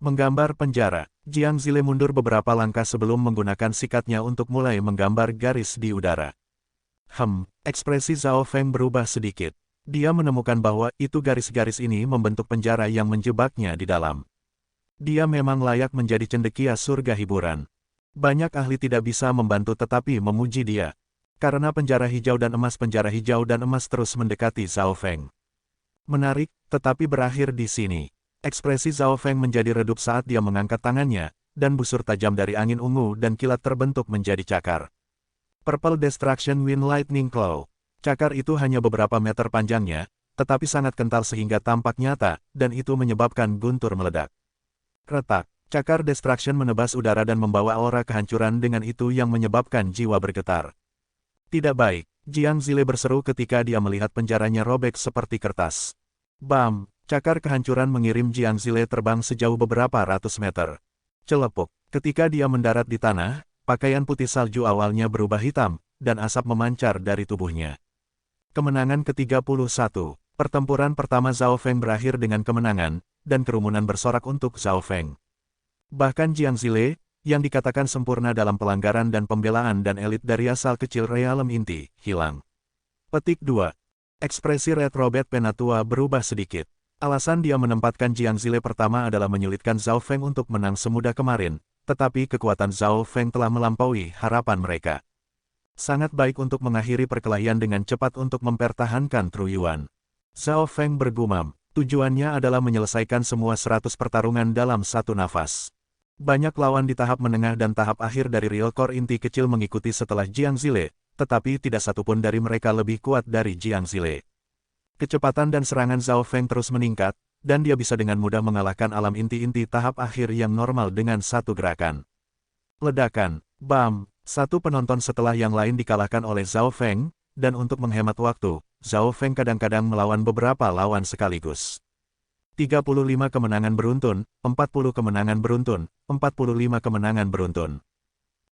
Menggambar penjara, Jiang Zile mundur beberapa langkah sebelum menggunakan sikatnya untuk mulai menggambar garis di udara. Ekspresi Zhao Feng berubah sedikit. Dia menemukan bahwa garis-garis ini membentuk penjara yang menjebaknya di dalam. Dia memang layak menjadi cendekia surga hiburan. Banyak ahli tidak bisa membantu tetapi memuji dia. Karena penjara hijau dan emas terus mendekati Zhao Feng. Menarik, tetapi berakhir di sini. Ekspresi Zhao Feng menjadi redup saat dia mengangkat tangannya, dan busur tajam dari angin ungu dan kilat terbentuk menjadi cakar. Purple Destruction Wind Lightning Claw. Cakar itu hanya beberapa meter panjangnya, tetapi sangat kental sehingga tampak nyata, dan itu menyebabkan guntur meledak. Retak, Cakar Destruction menebas udara dan membawa aura kehancuran dengan itu yang menyebabkan jiwa bergetar. Tidak baik, Jiang Zile berseru ketika dia melihat penjaranya robek seperti kertas. Bam! Cakar kehancuran mengirim Jiang Zile terbang sejauh beberapa ratus meter. Celepuk, ketika dia mendarat di tanah, pakaian putih salju awalnya berubah hitam, dan asap memancar dari tubuhnya. Kemenangan ke-31. Pertempuran pertama Zhao Feng berakhir dengan kemenangan, dan kerumunan bersorak untuk Zhao Feng. Bahkan Jiang Zile, yang dikatakan sempurna dalam pelanggaran dan pembelaan dan elit dari asal kecil realem inti, hilang. Petik 2. Ekspresi Red Robert Penatua berubah sedikit. Alasan dia menempatkan Jiang Zile pertama adalah menyulitkan Zhao Feng untuk menang semudah kemarin, tetapi kekuatan Zhao Feng telah melampaui harapan mereka. Sangat baik untuk mengakhiri perkelahian dengan cepat untuk mempertahankan Tru Yuan. Zhao Feng bergumam, tujuannya adalah menyelesaikan semua 100 pertarungan dalam satu nafas. Banyak lawan di tahap menengah dan tahap akhir dari Real Core inti kecil mengikuti setelah Jiang Zile, tetapi tidak satupun dari mereka lebih kuat dari Jiang Zile. Kecepatan dan serangan Zhao Feng terus meningkat, dan dia bisa dengan mudah mengalahkan alam inti-inti tahap akhir yang normal dengan satu gerakan. Ledakan, bam, satu penonton setelah yang lain dikalahkan oleh Zhao Feng, dan untuk menghemat waktu, Zhao Feng kadang-kadang melawan beberapa lawan sekaligus. 35 kemenangan beruntun, 40 kemenangan beruntun, 45 kemenangan beruntun.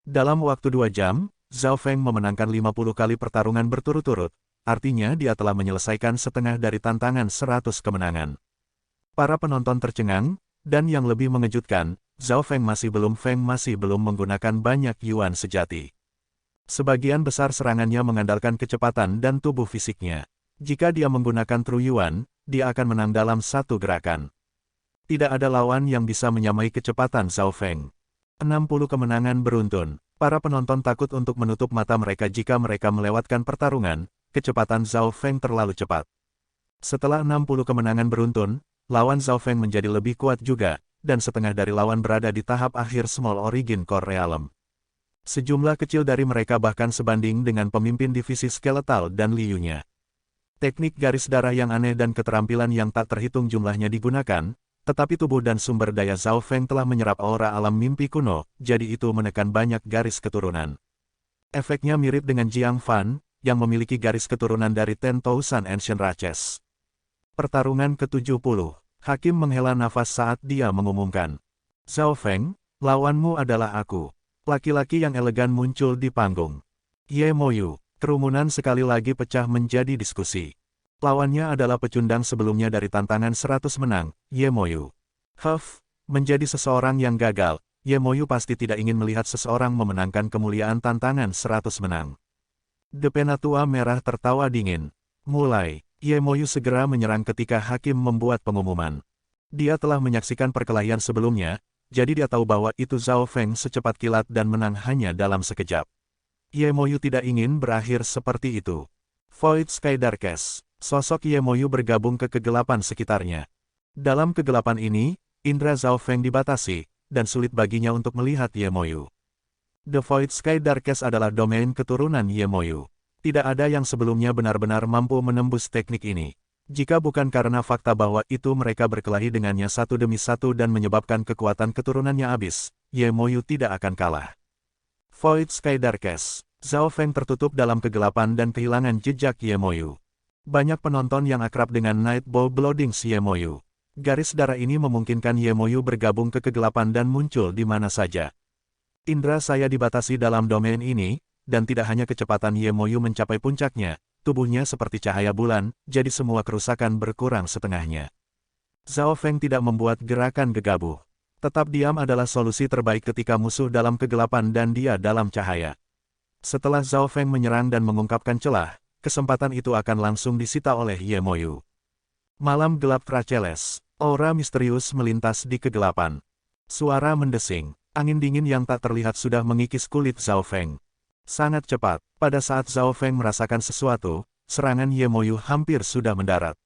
Dalam waktu 2 jam, Zhao Feng memenangkan 50 kali pertarungan berturut-turut, artinya dia telah menyelesaikan setengah dari tantangan 100 kemenangan. Para penonton tercengang, dan yang lebih mengejutkan, Zhao Feng masih belum menggunakan banyak yuan sejati. Sebagian besar serangannya mengandalkan kecepatan dan tubuh fisiknya. Jika dia menggunakan Tru Yuan, dia akan menang dalam satu gerakan. Tidak ada lawan yang bisa menyamai kecepatan Zhao Feng. 60 kemenangan beruntun. Para penonton takut untuk menutup mata mereka jika mereka melewatkan pertarungan, kecepatan Zhao Feng terlalu cepat. Setelah 60 kemenangan beruntun, lawan Zhao Feng menjadi lebih kuat juga, dan setengah dari lawan berada di tahap akhir Small Origin Core Realm. Sejumlah kecil dari mereka bahkan sebanding dengan pemimpin divisi skeletal dan Liu-nya. Teknik garis darah yang aneh dan keterampilan yang tak terhitung jumlahnya digunakan, tetapi tubuh dan sumber daya Zhao Feng telah menyerap aura alam mimpi kuno, jadi itu menekan banyak garis keturunan. Efeknya mirip dengan Jiang Fan, yang memiliki garis keturunan dari 10,000 Ancient Raches. Pertarungan ke-70. Hakim menghela nafas saat dia mengumumkan. Zhao Feng, lawanmu adalah aku. Laki-laki yang elegan muncul di panggung. Ye Moyu. Kerumunan sekali lagi pecah menjadi diskusi. Lawannya adalah pecundang sebelumnya dari tantangan 100 menang, Ye Moyu. Menjadi seseorang yang gagal, Ye Moyu pasti tidak ingin melihat seseorang memenangkan kemuliaan tantangan 100 menang. The Penatua merah tertawa dingin. Mulai, Ye Moyu segera menyerang ketika hakim membuat pengumuman. Dia telah menyaksikan perkelahian sebelumnya, jadi dia tahu bahwa itu Zhao Feng secepat kilat dan menang hanya dalam sekejap. Ye Moyu tidak ingin berakhir seperti itu. Void Sky Darkest. Sosok Ye Moyu bergabung ke kegelapan sekitarnya. Dalam kegelapan ini, indera Zhao Feng dibatasi, dan sulit baginya untuk melihat Ye Moyu. The Void Sky Darkest adalah domain keturunan Ye Moyu. Tidak ada yang sebelumnya benar-benar mampu menembus teknik ini. Jika bukan karena fakta bahwa itu mereka berkelahi dengannya satu demi satu dan menyebabkan kekuatan keturunannya habis, Ye Moyu tidak akan kalah. Void Sky Darkest. Zhao Feng tertutup dalam kegelapan dan kehilangan jejak Ye Moyu. Banyak penonton yang akrab dengan Night Ball Bloodings Ye Moyu. Garis darah ini memungkinkan Ye Moyu bergabung ke kegelapan dan muncul di mana saja. Indra saya dibatasi dalam domain ini, dan tidak hanya kecepatan Ye Moyu mencapai puncaknya, tubuhnya seperti cahaya bulan, jadi semua kerusakan berkurang setengahnya. Zhao Feng tidak membuat gerakan gegabah. Tetap diam adalah solusi terbaik ketika musuh dalam kegelapan dan dia dalam cahaya. Setelah Zhao Feng menyerang dan mengungkapkan celah, kesempatan itu akan langsung disita oleh Ye Moyu. Malam gelap Tracheles. Aura misterius melintas di kegelapan. Suara mendesing. Angin dingin yang tak terlihat sudah mengikis kulit Zhao Feng. Sangat cepat, pada saat Zhao Feng merasakan sesuatu, serangan Ye Moyu hampir sudah mendarat.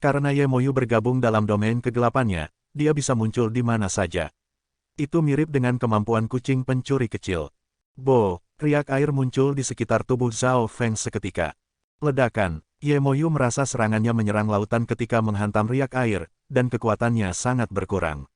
Karena Ye Moyu bergabung dalam domain kegelapannya, dia bisa muncul di mana saja. Itu mirip dengan kemampuan kucing pencuri kecil. Riak air muncul di sekitar tubuh Zhao Feng seketika. Ledakan, Ye Moyu merasa serangannya menyerang lautan ketika menghantam riak air, dan kekuatannya sangat berkurang.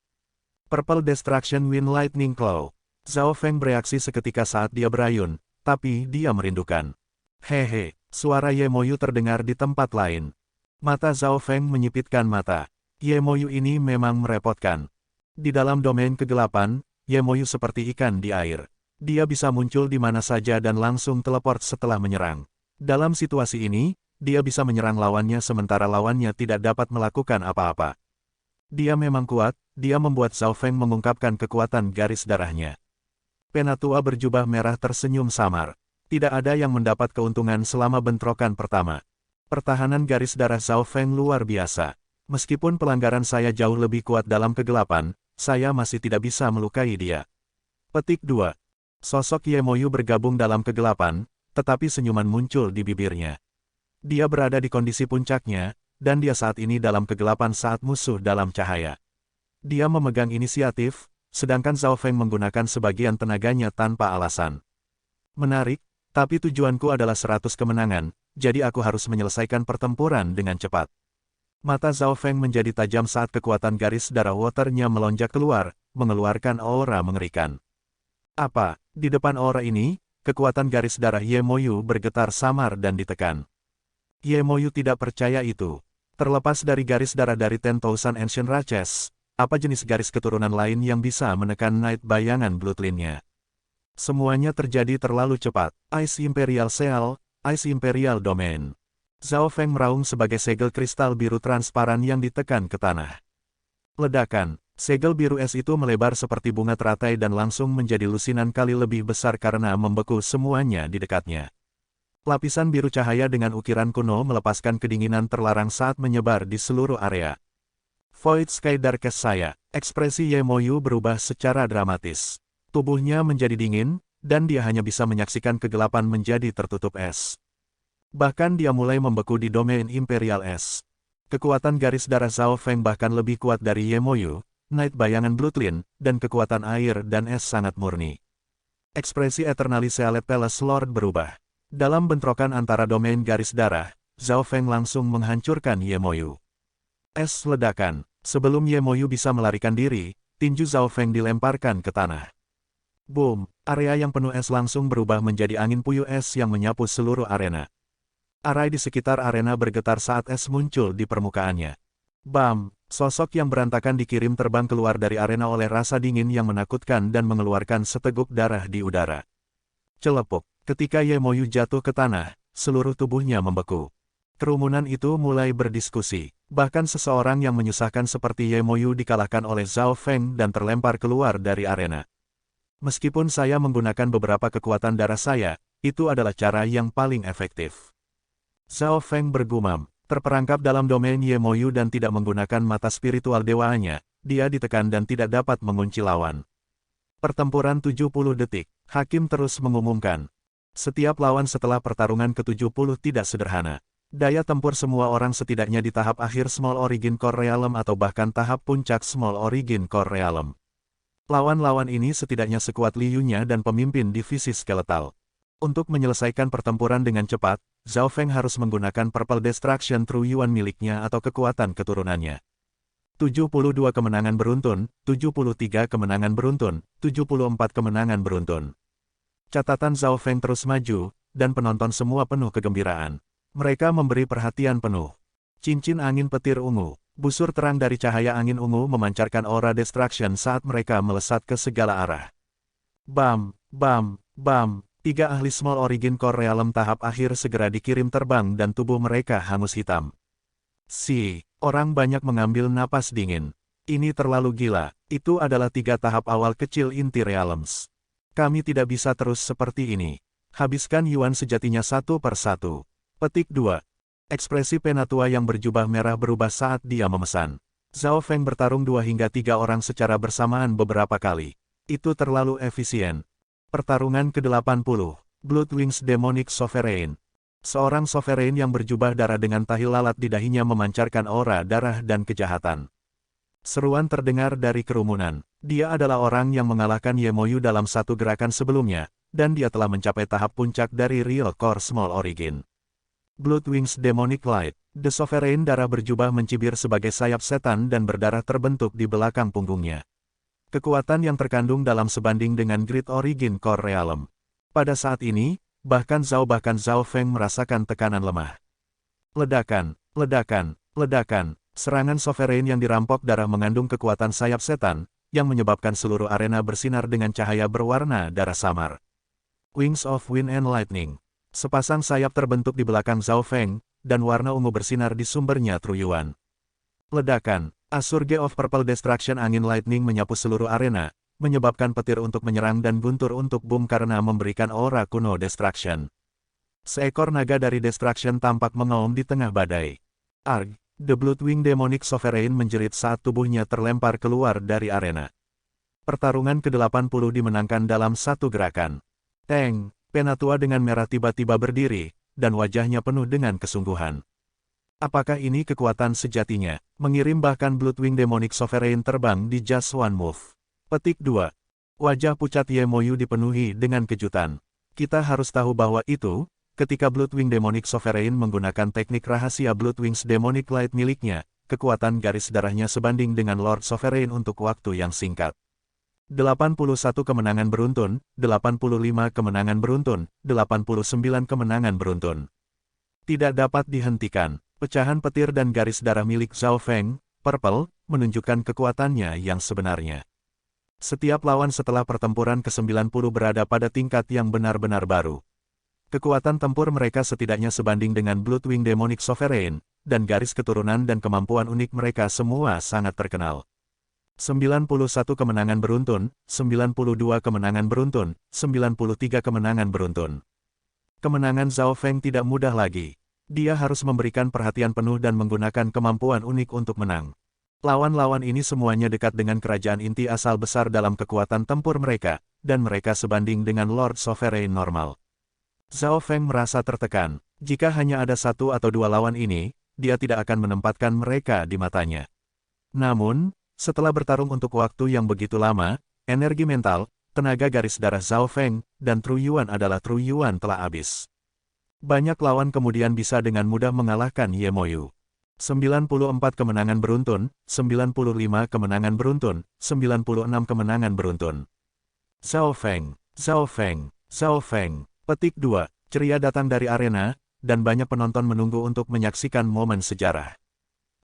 Purple Destruction Wind Lightning Claw. Zhao Feng bereaksi seketika saat dia berayun, tapi dia merindukan. Hehe, suara Ye Moyu terdengar di tempat lain. Mata Zhao Feng menyipitkan mata. Ye Moyu ini memang merepotkan. Di dalam domain kegelapan, Ye Moyu seperti ikan di air. Dia bisa muncul di mana saja dan langsung teleport setelah menyerang. Dalam situasi ini, dia bisa menyerang lawannya sementara lawannya tidak dapat melakukan apa-apa. Dia memang kuat, dia membuat Zhao Feng mengungkapkan kekuatan garis darahnya. Penatua berjubah merah tersenyum samar. Tidak ada yang mendapat keuntungan selama bentrokan pertama. Pertahanan garis darah Zhao Feng luar biasa. Meskipun pelanggaran saya jauh lebih kuat dalam kegelapan, saya masih tidak bisa melukai dia. Petik 2. Sosok Ye Moyu bergabung dalam kegelapan, tetapi senyuman muncul di bibirnya. Dia berada di kondisi puncaknya, dan dia saat ini dalam kegelapan saat musuh dalam cahaya. Dia memegang inisiatif, sedangkan Zhao Feng menggunakan sebagian tenaganya tanpa alasan. Menarik, tapi tujuanku adalah 100 kemenangan, jadi aku harus menyelesaikan pertempuran dengan cepat. Mata Zhao Feng menjadi tajam saat kekuatan garis darah waternya melonjak keluar, mengeluarkan aura mengerikan. Apa, di depan aura ini, kekuatan garis darah Ye Moyu bergetar samar dan ditekan. Ye Moyu tidak percaya itu. Terlepas dari garis darah dari 10,000 Ancient Raches, apa jenis garis keturunan lain yang bisa menekan Night bayangan Bloodline-nya? Semuanya terjadi terlalu cepat. Ice Imperial Seal, Ice Imperial Domain. Zhao Feng meraung sebagai segel kristal biru transparan yang ditekan ke tanah. Ledakan, segel biru es itu melebar seperti bunga teratai dan langsung menjadi lusinan kali lebih besar karena membeku semuanya di dekatnya. Lapisan biru cahaya dengan ukiran kuno melepaskan kedinginan terlarang saat menyebar di seluruh area. Void Sky Darkest saya, ekspresi Ye Moyu berubah secara dramatis. Tubuhnya menjadi dingin, dan dia hanya bisa menyaksikan kegelapan menjadi tertutup es. Bahkan dia mulai membeku di domain Imperial Es. Kekuatan garis darah Zhao Feng bahkan lebih kuat dari Ye Moyu, Night bayangan Bloodline, dan kekuatan air dan es sangat murni. Ekspresi Eternally Sealed Palace Lord berubah. Dalam bentrokan antara domain garis darah, Zhao Feng langsung menghancurkan Ye Moyu. Es ledakan. Sebelum Ye Moyu bisa melarikan diri, tinju Zhao Feng dilemparkan ke tanah. Boom! Area yang penuh es langsung berubah menjadi angin puyuh es yang menyapu seluruh arena. Arai di sekitar arena bergetar saat es muncul di permukaannya. Bam! Sosok yang berantakan dikirim terbang keluar dari arena oleh rasa dingin yang menakutkan dan mengeluarkan seteguk darah di udara. Celepuk! Ketika Ye Moyu jatuh ke tanah, seluruh tubuhnya membeku. Kerumunan itu mulai berdiskusi. Bahkan seseorang yang menyusahkan seperti Ye Moyu dikalahkan oleh Zhao Feng dan terlempar keluar dari arena. Meskipun saya menggunakan beberapa kekuatan darah saya, itu adalah cara yang paling efektif. Zhao Feng bergumam, terperangkap dalam domain Ye Moyu dan tidak menggunakan mata spiritual dewanya, dia ditekan dan tidak dapat mengunci lawan. Pertempuran 70 detik, Hakim terus mengumumkan. Setiap lawan setelah pertarungan ke-70 tidak sederhana. Daya tempur semua orang setidaknya di tahap akhir Small Origin Core Realm atau bahkan tahap puncak Small Origin Core Realm. Lawan-lawan ini setidaknya sekuat Li Yunya dan pemimpin divisi skeletal. Untuk menyelesaikan pertempuran dengan cepat, Zhao Feng harus menggunakan Purple Destruction True Yuan miliknya atau kekuatan keturunannya. 72 kemenangan beruntun, 73 kemenangan beruntun, 74 kemenangan beruntun. Catatan Zhao Feng terus maju, dan penonton semua penuh kegembiraan. Mereka memberi perhatian penuh. Cincin angin petir ungu, busur terang dari cahaya angin ungu memancarkan aura destruction saat mereka melesat ke segala arah. Bam, bam, bam, 3 ahli Small Origin Core Realm tahap akhir segera dikirim terbang dan tubuh mereka hangus hitam. Orang banyak mengambil napas dingin. Ini terlalu gila, itu adalah 3 tahap awal kecil inti Realms. Kami tidak bisa terus seperti ini. Habiskan Yuan sejatinya satu per satu. Petik 2. Ekspresi penatua yang berjubah merah berubah saat dia memesan. Zhao Feng bertarung 2 hingga 3 orang secara bersamaan beberapa kali. Itu terlalu efisien. Pertarungan ke-80. Bloodwings Demonic Sovereign. Seorang Sovereign yang berjubah darah dengan tahi lalat di dahinya memancarkan aura darah dan kejahatan. Seruan terdengar dari kerumunan. Dia adalah orang yang mengalahkan Ye Moyu dalam satu gerakan sebelumnya, dan dia telah mencapai tahap puncak dari Real Core Small Origin. Bloodwings Demonic Light. The Sovereign darah berjubah mencibir sebagai sayap setan dan berdarah terbentuk di belakang punggungnya. Kekuatan yang terkandung dalam sebanding dengan Grid Origin Core Realm. Pada saat ini, bahkan Zhao Feng merasakan tekanan lemah. Ledakan, ledakan, ledakan, serangan sovereign yang dirampok darah mengandung kekuatan sayap setan, yang menyebabkan seluruh arena bersinar dengan cahaya berwarna darah samar. Wings of Wind and Lightning. Sepasang sayap terbentuk di belakang Zhao Feng, dan warna ungu bersinar di sumbernya True Yuan. Ledakan, A Surge of Purple Destruction angin lightning menyapu seluruh arena, menyebabkan petir untuk menyerang dan guntur untuk boom karena memberikan aura kuno Destruction. Seekor naga dari Destruction tampak mengaum di tengah badai. Arg, The Bloodwing Demonic Sovereign menjerit saat tubuhnya terlempar keluar dari arena. Pertarungan ke-80 dimenangkan dalam satu gerakan. Teng, Penatua dengan merah tiba-tiba berdiri, dan wajahnya penuh dengan kesungguhan. Apakah ini kekuatan sejatinya? Mengirim bahkan Bloodwing Demonic Sovereign terbang di just one move. Petik 2. Wajah pucat Yemoyu dipenuhi dengan kejutan. Kita harus tahu bahwa itu, ketika Bloodwing Demonic Sovereign menggunakan teknik rahasia Bloodwing's Demonic Light miliknya, kekuatan garis darahnya sebanding dengan Lord Sovereign untuk waktu yang singkat. 81 kemenangan beruntun, 85 kemenangan beruntun, 89 kemenangan beruntun. Tidak dapat dihentikan. Pecahan petir dan garis darah milik Zhao Feng, Purple, menunjukkan kekuatannya yang sebenarnya. Setiap lawan setelah pertempuran ke-90 berada pada tingkat yang benar-benar baru. Kekuatan tempur mereka setidaknya sebanding dengan Bloodwing Demonic Sovereign, dan garis keturunan dan kemampuan unik mereka semua sangat terkenal. 91 kemenangan beruntun, 92 kemenangan beruntun, 93 kemenangan beruntun. Kemenangan Zhao Feng tidak mudah lagi. Dia harus memberikan perhatian penuh dan menggunakan kemampuan unik untuk menang. Lawan-lawan ini semuanya dekat dengan kerajaan inti asal besar dalam kekuatan tempur mereka, dan mereka sebanding dengan Lord Sovereign normal. Zhao Feng merasa tertekan. Jika hanya ada satu atau dua lawan ini, dia tidak akan menempatkan mereka di matanya. Namun, setelah bertarung untuk waktu yang begitu lama, energi mental, tenaga garis darah Zhao Feng, dan True Yuan adalah True Yuan telah habis. Banyak lawan kemudian bisa dengan mudah mengalahkan Yemoyu. 94 kemenangan beruntun, 95 kemenangan beruntun, 96 kemenangan beruntun. Zhao Feng, Zhao Feng, Zhao Feng. Petik 2. Ceria datang dari arena, dan banyak penonton menunggu untuk menyaksikan momen sejarah.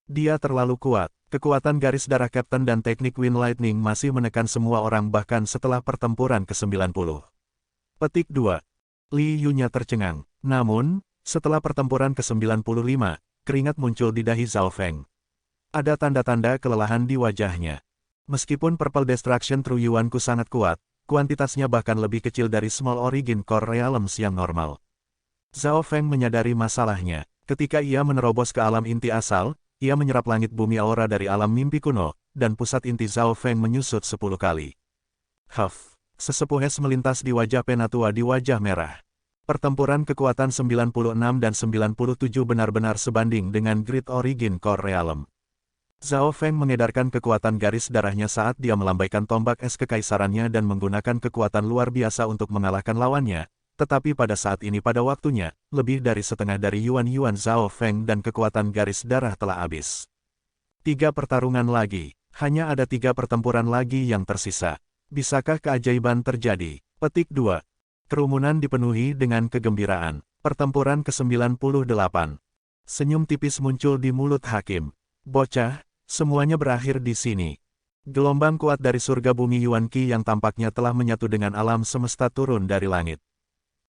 Dia terlalu kuat. Kekuatan garis darah Captain dan teknik Wind Lightning masih menekan semua orang bahkan setelah pertempuran ke-90. Petik 2. Li Yunya tercengang. Namun, setelah pertempuran ke-95, keringat muncul di dahi Zhao Feng. Ada tanda-tanda kelelahan di wajahnya. Meskipun Purple Destruction True Yuanku sangat kuat, kuantitasnya bahkan lebih kecil dari Small Origin Core Realms yang normal. Zhao Feng menyadari masalahnya. Ketika ia menerobos ke alam inti asal, ia menyerap langit bumi aura dari alam mimpi kuno, dan pusat inti Zhao Feng menyusut 10 kali. Huff, sesepuh es melintas di wajah Penatua di wajah merah. Pertempuran kekuatan 96 dan 97 benar-benar sebanding dengan Grid Origin Core Realm. Zhao Feng mengedarkan kekuatan garis darahnya saat dia melambaikan tombak es kekaisarannya dan menggunakan kekuatan luar biasa untuk mengalahkan lawannya, tetapi pada saat ini pada waktunya, lebih dari setengah dari Yuan Zhao Feng dan kekuatan garis darah telah habis. 3 pertarungan lagi. Hanya ada 3 pertempuran lagi yang tersisa. Bisakah keajaiban terjadi? Petik 2. Kerumunan dipenuhi dengan kegembiraan. Pertempuran ke-98. Senyum tipis muncul di mulut hakim. Bocah, semuanya berakhir di sini. Gelombang kuat dari surga bumi Yuan Qi yang tampaknya telah menyatu dengan alam semesta turun dari langit.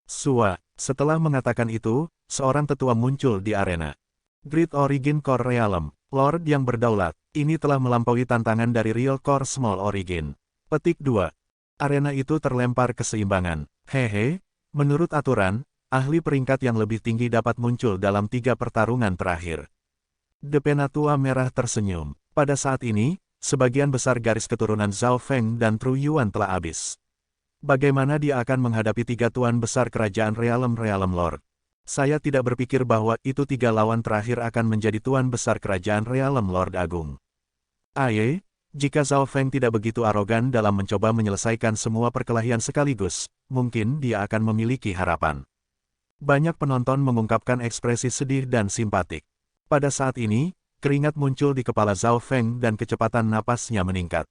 Sua, setelah mengatakan itu, seorang tetua muncul di arena. Grid Origin Core Realm, Lord yang berdaulat, ini telah melampaui tantangan dari Real Core Small Origin. Petik 2. Arena itu terlempar keseimbangan. Hehe, menurut aturan, ahli peringkat yang lebih tinggi dapat muncul dalam 3 pertarungan terakhir. The Penatua merah tersenyum. Pada saat ini, sebagian besar garis keturunan Zhao Feng dan True Yuan telah habis. Bagaimana dia akan menghadapi 3 tuan besar kerajaan Realm Lord? Saya tidak berpikir bahwa itu 3 lawan terakhir akan menjadi tuan besar kerajaan Realm Lord Agung. Aye, jika Zhao Feng tidak begitu arogan dalam mencoba menyelesaikan semua perkelahian sekaligus, mungkin dia akan memiliki harapan. Banyak penonton mengungkapkan ekspresi sedih dan simpatik. Pada saat ini, keringat muncul di kepala Zhao Feng dan kecepatan napasnya meningkat.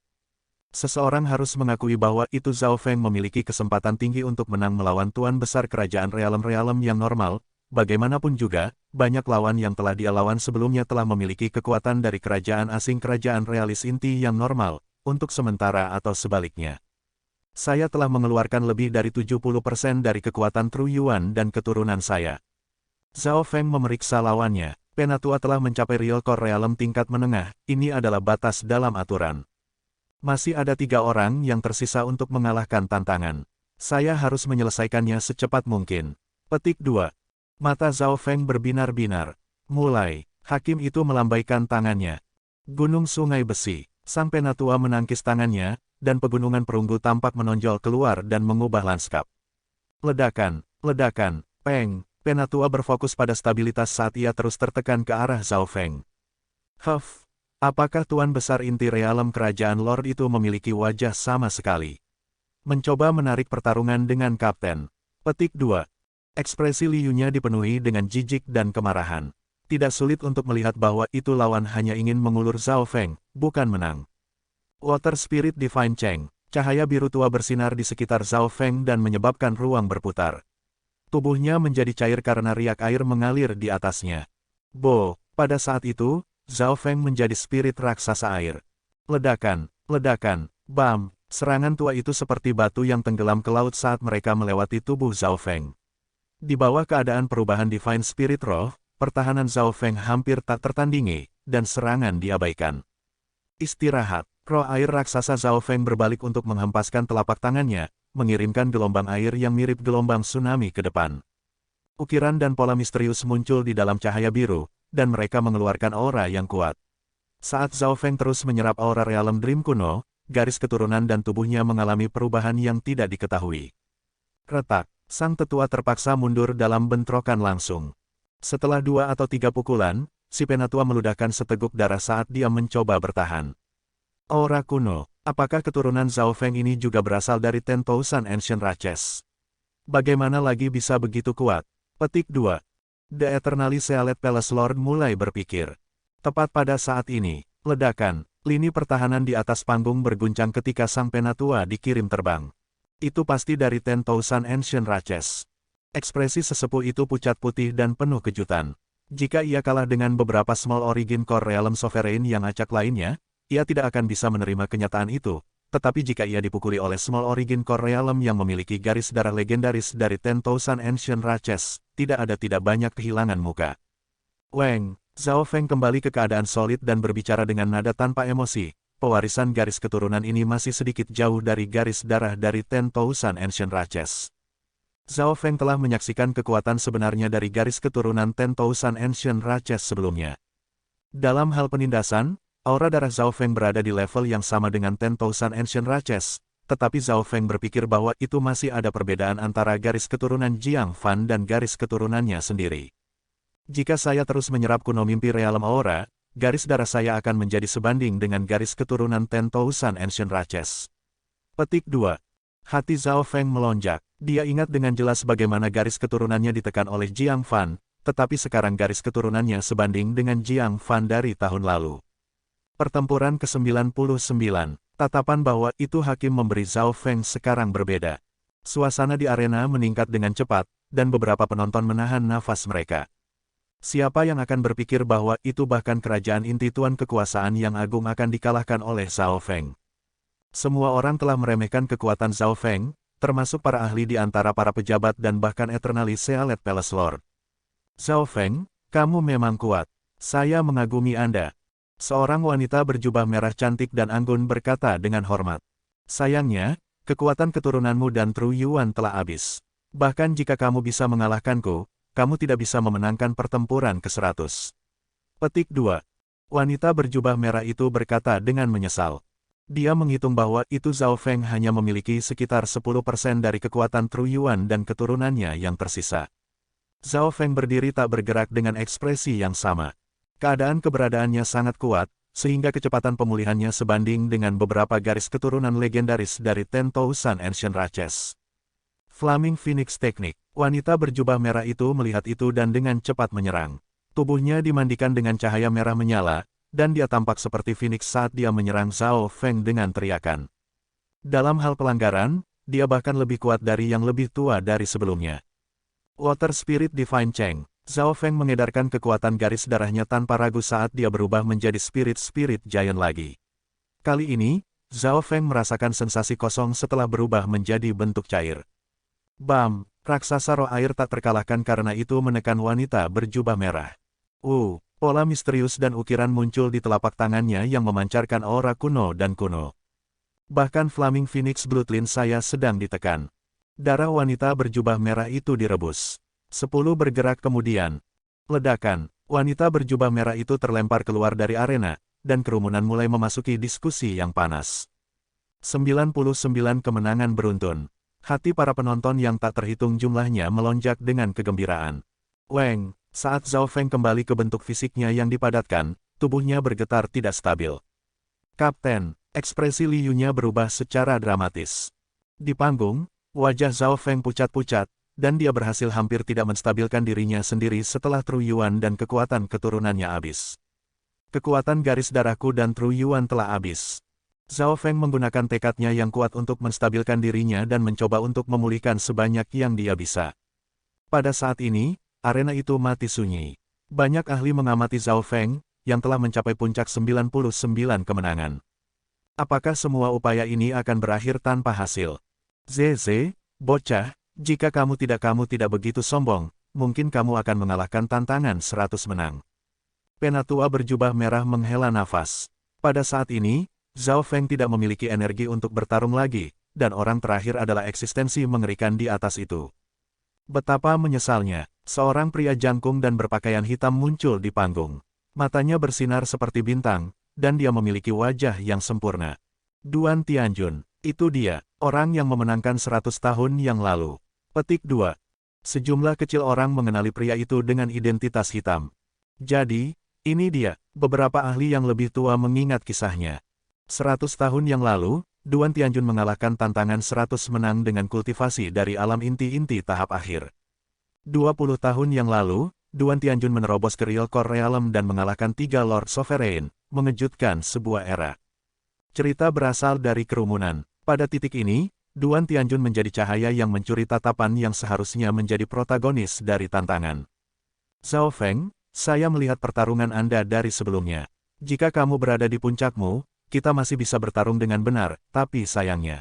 Seseorang harus mengakui bahwa itu Zhao Feng memiliki kesempatan tinggi untuk menang melawan Tuan Besar Kerajaan Realem-Realem yang normal. Bagaimanapun juga, banyak lawan yang telah dia lawan sebelumnya telah memiliki kekuatan dari kerajaan asing kerajaan realis inti yang normal, untuk sementara atau sebaliknya. Saya telah mengeluarkan lebih dari 70% dari kekuatan True Yuan dan keturunan saya. Zhao Feng memeriksa lawannya. Penatua telah mencapai Real Core Realem tingkat menengah, ini adalah batas dalam aturan. Masih ada 3 orang yang tersisa untuk mengalahkan tantangan. Saya harus menyelesaikannya secepat mungkin. Petik 2. Mata Zhao Feng berbinar-binar. Mulai, hakim itu melambaikan tangannya. Gunung Sungai Besi. Sang penatua menangkis tangannya, dan pegunungan perunggu tampak menonjol keluar dan mengubah lanskap. Ledakan, ledakan, peng. Penatua berfokus pada stabilitas saat ia terus tertekan ke arah Zhao Feng. Huff, apakah Tuan Besar Inti Realem Kerajaan Lord itu memiliki wajah sama sekali? Mencoba menarik pertarungan dengan Kapten. Petik 2. Ekspresi Liu Nya dipenuhi dengan jijik dan kemarahan. Tidak sulit untuk melihat bahwa itu lawan hanya ingin mengulur Zhao Feng, bukan menang. Water Spirit Divine Cheng. Cahaya biru tua bersinar di sekitar Zhao Feng dan menyebabkan ruang berputar. Tubuhnya menjadi cair karena riak air mengalir di atasnya. Pada saat itu, Zhao Feng menjadi spirit raksasa air. Ledakan, ledakan, bam, serangan tua itu seperti batu yang tenggelam ke laut saat mereka melewati tubuh Zhao Feng. Di bawah keadaan perubahan Divine Spirit Roh, pertahanan Zhao Feng hampir tak tertandingi, dan serangan diabaikan. Istirahat, roh air raksasa Zhao Feng berbalik untuk menghempaskan telapak tangannya, mengirimkan gelombang air yang mirip gelombang tsunami ke depan. Ukiran dan pola misterius muncul di dalam cahaya biru, dan mereka mengeluarkan aura yang kuat. Saat Zhao Feng terus menyerap aura Realem Dream kuno, garis keturunan dan tubuhnya mengalami perubahan yang tidak diketahui. Retak, sang tetua terpaksa mundur dalam bentrokan langsung. Setelah 2 atau 3 pukulan, si penatua meludahkan seteguk darah saat dia mencoba bertahan. Aura kuno, apakah keturunan Zhao Feng ini juga berasal dari 10,000 Ancient Ratches? Bagaimana lagi bisa begitu kuat? Petik 2. The Eternally Sealed Palace Lord mulai berpikir. Tepat pada saat ini, ledakan, lini pertahanan di atas panggung berguncang ketika sang penatua dikirim terbang. Itu pasti dari 10,000 Ancient Ratches. Ekspresi sesepuh itu pucat putih dan penuh kejutan. Jika ia kalah dengan beberapa Small Origin Core Realm Sovereign yang acak lainnya, ia tidak akan bisa menerima kenyataan itu, tetapi jika ia dipukuli oleh Small Origin Core Realm yang memiliki garis darah legendaris dari 10,000 Ancient Ratches, tidak banyak kehilangan muka. Weng, Zhao Feng kembali ke keadaan solid dan berbicara dengan nada tanpa emosi. Pewarisan garis keturunan ini masih sedikit jauh dari garis darah dari 10,000 Ancient Ratches. Zhao Feng telah menyaksikan kekuatan sebenarnya dari garis keturunan 10,000 Ancient Ratches sebelumnya. Dalam hal penindasan, aura darah Zhao Feng berada di level yang sama dengan 10,000 Ancient Ratches, tetapi Zhao Feng berpikir bahwa itu masih ada perbedaan antara garis keturunan Jiang Fan dan garis keturunannya sendiri. Jika saya terus menyerap kuno mimpi Realem Aura, garis darah saya akan menjadi sebanding dengan garis keturunan 10,000 Ancient Ratches. Petik 2. Hati Zhao Feng melonjak. Dia ingat dengan jelas bagaimana garis keturunannya ditekan oleh Jiang Fan, tetapi sekarang garis keturunannya sebanding dengan Jiang Fan dari tahun lalu. Pertempuran ke-99, tatapan bahwa itu hakim memberi Zhao Feng sekarang berbeda. Suasana di arena meningkat dengan cepat, dan beberapa penonton menahan nafas mereka. Siapa yang akan berpikir bahwa itu bahkan kerajaan inti tuan kekuasaan yang agung akan dikalahkan oleh Zhao Feng? Semua orang telah meremehkan kekuatan Zhao Feng, termasuk para ahli di antara para pejabat dan bahkan Eternally Sealed Palace Lord. Zhao Feng, kamu memang kuat. Saya mengagumi Anda. Seorang wanita berjubah merah cantik dan anggun berkata dengan hormat. Sayangnya, kekuatan keturunanmu dan True Yuan telah habis. Bahkan jika kamu bisa mengalahkanku, kamu tidak bisa memenangkan pertempuran ke-100. Petik 2. Wanita berjubah merah itu berkata dengan menyesal. Dia menghitung bahwa itu Zhao Feng hanya memiliki sekitar 10% dari kekuatan True Yuan dan keturunannya yang tersisa. Zhao Feng berdiri tak bergerak dengan ekspresi yang sama. Keadaan keberadaannya sangat kuat, sehingga kecepatan pemulihannya sebanding dengan beberapa garis keturunan legendaris dari 10,000 Ancient Ratches. Flaming Phoenix Technique. Wanita berjubah merah itu melihat itu dan dengan cepat menyerang. Tubuhnya dimandikan dengan cahaya merah menyala, dan dia tampak seperti Phoenix saat dia menyerang Zhao Feng dengan teriakan. Dalam hal pelanggaran, dia bahkan lebih kuat dari yang lebih tua dari sebelumnya. Water Spirit Divine Cheng, Zhao Feng mengedarkan kekuatan garis darahnya tanpa ragu saat dia berubah menjadi Spirit Giant lagi. Kali ini, Zhao Feng merasakan sensasi kosong setelah berubah menjadi bentuk cair. Bam! Raksasa roh air tak terkalahkan karena itu menekan wanita berjubah merah. Pola misterius dan ukiran muncul di telapak tangannya yang memancarkan aura kuno dan kuno. Bahkan Flaming Phoenix Bloodline saya sedang ditekan. Darah wanita berjubah merah itu direbus. 10 bergerak kemudian. Ledakan, wanita berjubah merah itu terlempar keluar dari arena, dan kerumunan mulai memasuki diskusi yang panas. 99 kemenangan beruntun. Hati para penonton yang tak terhitung jumlahnya melonjak dengan kegembiraan. Weng, saat Zhao Feng kembali ke bentuk fisiknya yang dipadatkan, tubuhnya bergetar tidak stabil. Kapten, ekspresi Li Yu-nya berubah secara dramatis. Di panggung, wajah Zhao Feng pucat-pucat, dan dia berhasil hampir tidak menstabilkan dirinya sendiri setelah Tru Yuan dan kekuatan keturunannya habis. Kekuatan garis darahku dan Tru Yuan telah habis. Zhao Feng menggunakan tekadnya yang kuat untuk menstabilkan dirinya dan mencoba untuk memulihkan sebanyak yang dia bisa. Pada saat ini, arena itu mati sunyi. Banyak ahli mengamati Zhao Feng, yang telah mencapai puncak 99 kemenangan. Apakah semua upaya ini akan berakhir tanpa hasil? Zeze, bocah, jika kamu tidak begitu sombong, mungkin kamu akan mengalahkan tantangan 100 menang. Penatua berjubah merah menghela nafas. Pada saat ini, Zhao Feng tidak memiliki energi untuk bertarung lagi, dan orang terakhir adalah eksistensi mengerikan di atas itu. Betapa menyesalnya, seorang pria jangkung dan berpakaian hitam muncul di panggung. Matanya bersinar seperti bintang, dan dia memiliki wajah yang sempurna. Duan Tianjun, itu dia, orang yang memenangkan 100 tahun yang lalu. Petik 2. Sejumlah kecil orang mengenali pria itu dengan identitas hitam. Jadi, ini dia, beberapa ahli yang lebih tua mengingat kisahnya. 100 tahun yang lalu, Duan Tianjun mengalahkan tantangan 100 menang dengan kultivasi dari alam inti-inti tahap akhir. 20 tahun yang lalu, Duan Tianjun menerobos ke Real Core Realm dan mengalahkan 3 Lord Sovereign, mengejutkan sebuah era. Cerita berasal dari kerumunan. Pada titik ini, Duan Tianjun menjadi cahaya yang mencuri tatapan yang seharusnya menjadi protagonis dari tantangan. Zhao Feng, saya melihat pertarungan Anda dari sebelumnya. Jika kamu berada di puncakmu, kita masih bisa bertarung dengan benar, tapi sayangnya.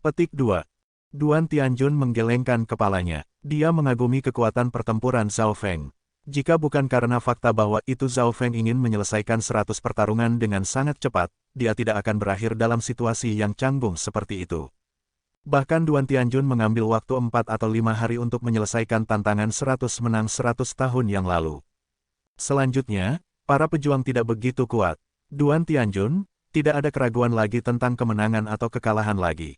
Petik 2. Duan Tianjun menggelengkan kepalanya. Dia mengagumi kekuatan pertempuran Zhao Feng. Jika bukan karena fakta bahwa itu Zhao Feng ingin menyelesaikan 100 pertarungan dengan sangat cepat, dia tidak akan berakhir dalam situasi yang canggung seperti itu. Bahkan Duan Tianjun mengambil waktu 4 atau 5 hari untuk menyelesaikan tantangan 100 menang 100 tahun yang lalu. Selanjutnya, para pejuang tidak begitu kuat. Duan Tianjun, tidak ada keraguan lagi tentang kemenangan atau kekalahan lagi.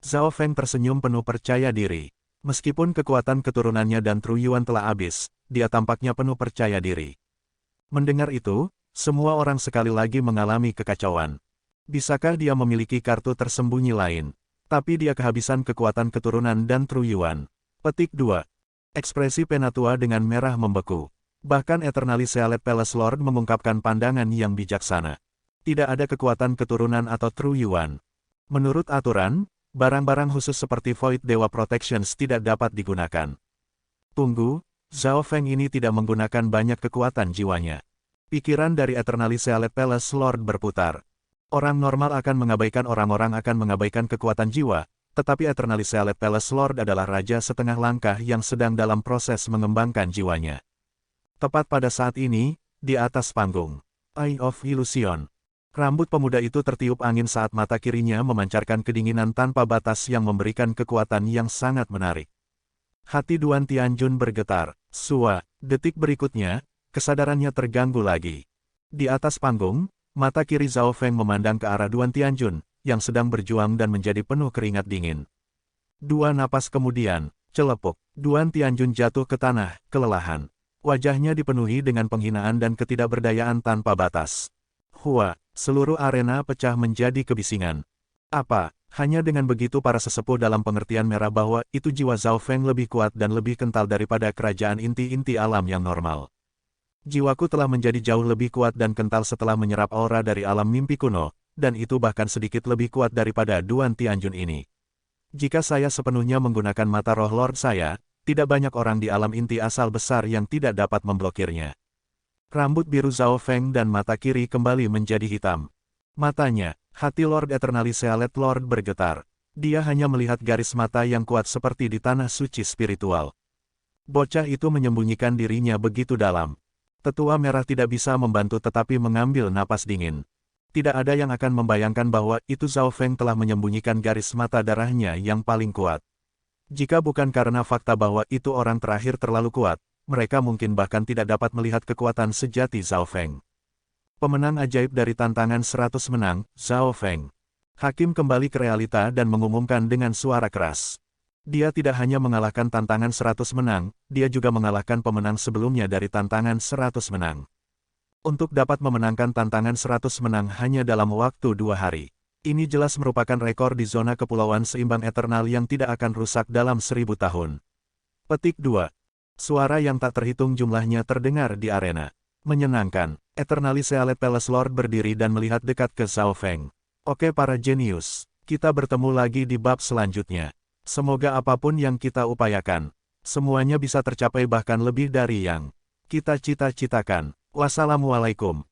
Zhao Feng tersenyum penuh percaya diri. Meskipun kekuatan keturunannya dan Tru Yuan telah habis, dia tampaknya penuh percaya diri. Mendengar itu, semua orang sekali lagi mengalami kekacauan. Bisakah dia memiliki kartu tersembunyi lain? Tapi dia kehabisan kekuatan keturunan dan Tru Yuan. Petik 2. Ekspresi Penatua dengan merah membeku. Bahkan Eternally Sealed Palace Lord mengungkapkan pandangan yang bijaksana. Tidak ada kekuatan keturunan atau Tru Yuan. Menurut aturan, barang-barang khusus seperti Void Dewa Protections tidak dapat digunakan. Tunggu, Zhao Feng ini tidak menggunakan banyak kekuatan jiwanya. Pikiran dari Eternally Sealed Palace Lord berputar. Orang normal akan mengabaikan kekuatan jiwa, tetapi Eternally Sealed Palace Lord adalah raja setengah langkah yang sedang dalam proses mengembangkan jiwanya. Tepat pada saat ini, di atas panggung, Eye of Illusion. Rambut pemuda itu tertiup angin saat mata kirinya memancarkan kedinginan tanpa batas yang memberikan kekuatan yang sangat menarik. Hati Duan Tianjun bergetar. Detik berikutnya, kesadarannya terganggu lagi. Di atas panggung, mata kiri Zhao Feng memandang ke arah Duan Tianjun, yang sedang berjuang dan menjadi penuh keringat dingin. 2 napas kemudian, celepuk, Duan Tianjun jatuh ke tanah, kelelahan. Wajahnya dipenuhi dengan penghinaan dan ketidakberdayaan tanpa batas. Seluruh arena pecah menjadi kebisingan. Apa? Hanya dengan begitu para sesepuh dalam pengertian merah bahwa itu jiwa Zhao Feng lebih kuat dan lebih kental daripada kerajaan inti-inti alam yang normal. Jiwaku telah menjadi jauh lebih kuat dan kental setelah menyerap aura dari alam mimpi kuno, dan itu bahkan sedikit lebih kuat daripada Duan Tianjun ini. Jika saya sepenuhnya menggunakan mata roh Lord saya, tidak banyak orang di alam inti asal besar yang tidak dapat memblokirnya. Rambut biru Zhao Feng dan mata kiri kembali menjadi hitam. Matanya, hati Lord Eternalis Sealet Lord bergetar. Dia hanya melihat garis mata yang kuat seperti di tanah suci spiritual. Bocah itu menyembunyikan dirinya begitu dalam. Tetua merah tidak bisa membantu tetapi mengambil napas dingin. Tidak ada yang akan membayangkan bahwa itu Zhao Feng telah menyembunyikan garis mata darahnya yang paling kuat. Jika bukan karena fakta bahwa itu orang terakhir terlalu kuat, mereka mungkin bahkan tidak dapat melihat kekuatan sejati Zhao Feng. Pemenang ajaib dari tantangan 100 menang, Zhao Feng. Hakim kembali ke realita dan mengumumkan dengan suara keras. Dia tidak hanya mengalahkan tantangan 100 menang, dia juga mengalahkan pemenang sebelumnya dari tantangan 100 menang. Untuk dapat memenangkan tantangan 100 menang hanya dalam waktu 2 hari. Ini jelas merupakan rekor di zona kepulauan seimbang eternal yang tidak akan rusak dalam 1000 tahun. Petik 2. Suara yang tak terhitung jumlahnya terdengar di arena. Menyenangkan, Eternalis Sealet Palace Lord berdiri dan melihat dekat ke Zhao Feng. Oke para jenius, kita bertemu lagi di bab selanjutnya. Semoga apapun yang kita upayakan, semuanya bisa tercapai bahkan lebih dari yang kita cita-citakan. Wassalamualaikum.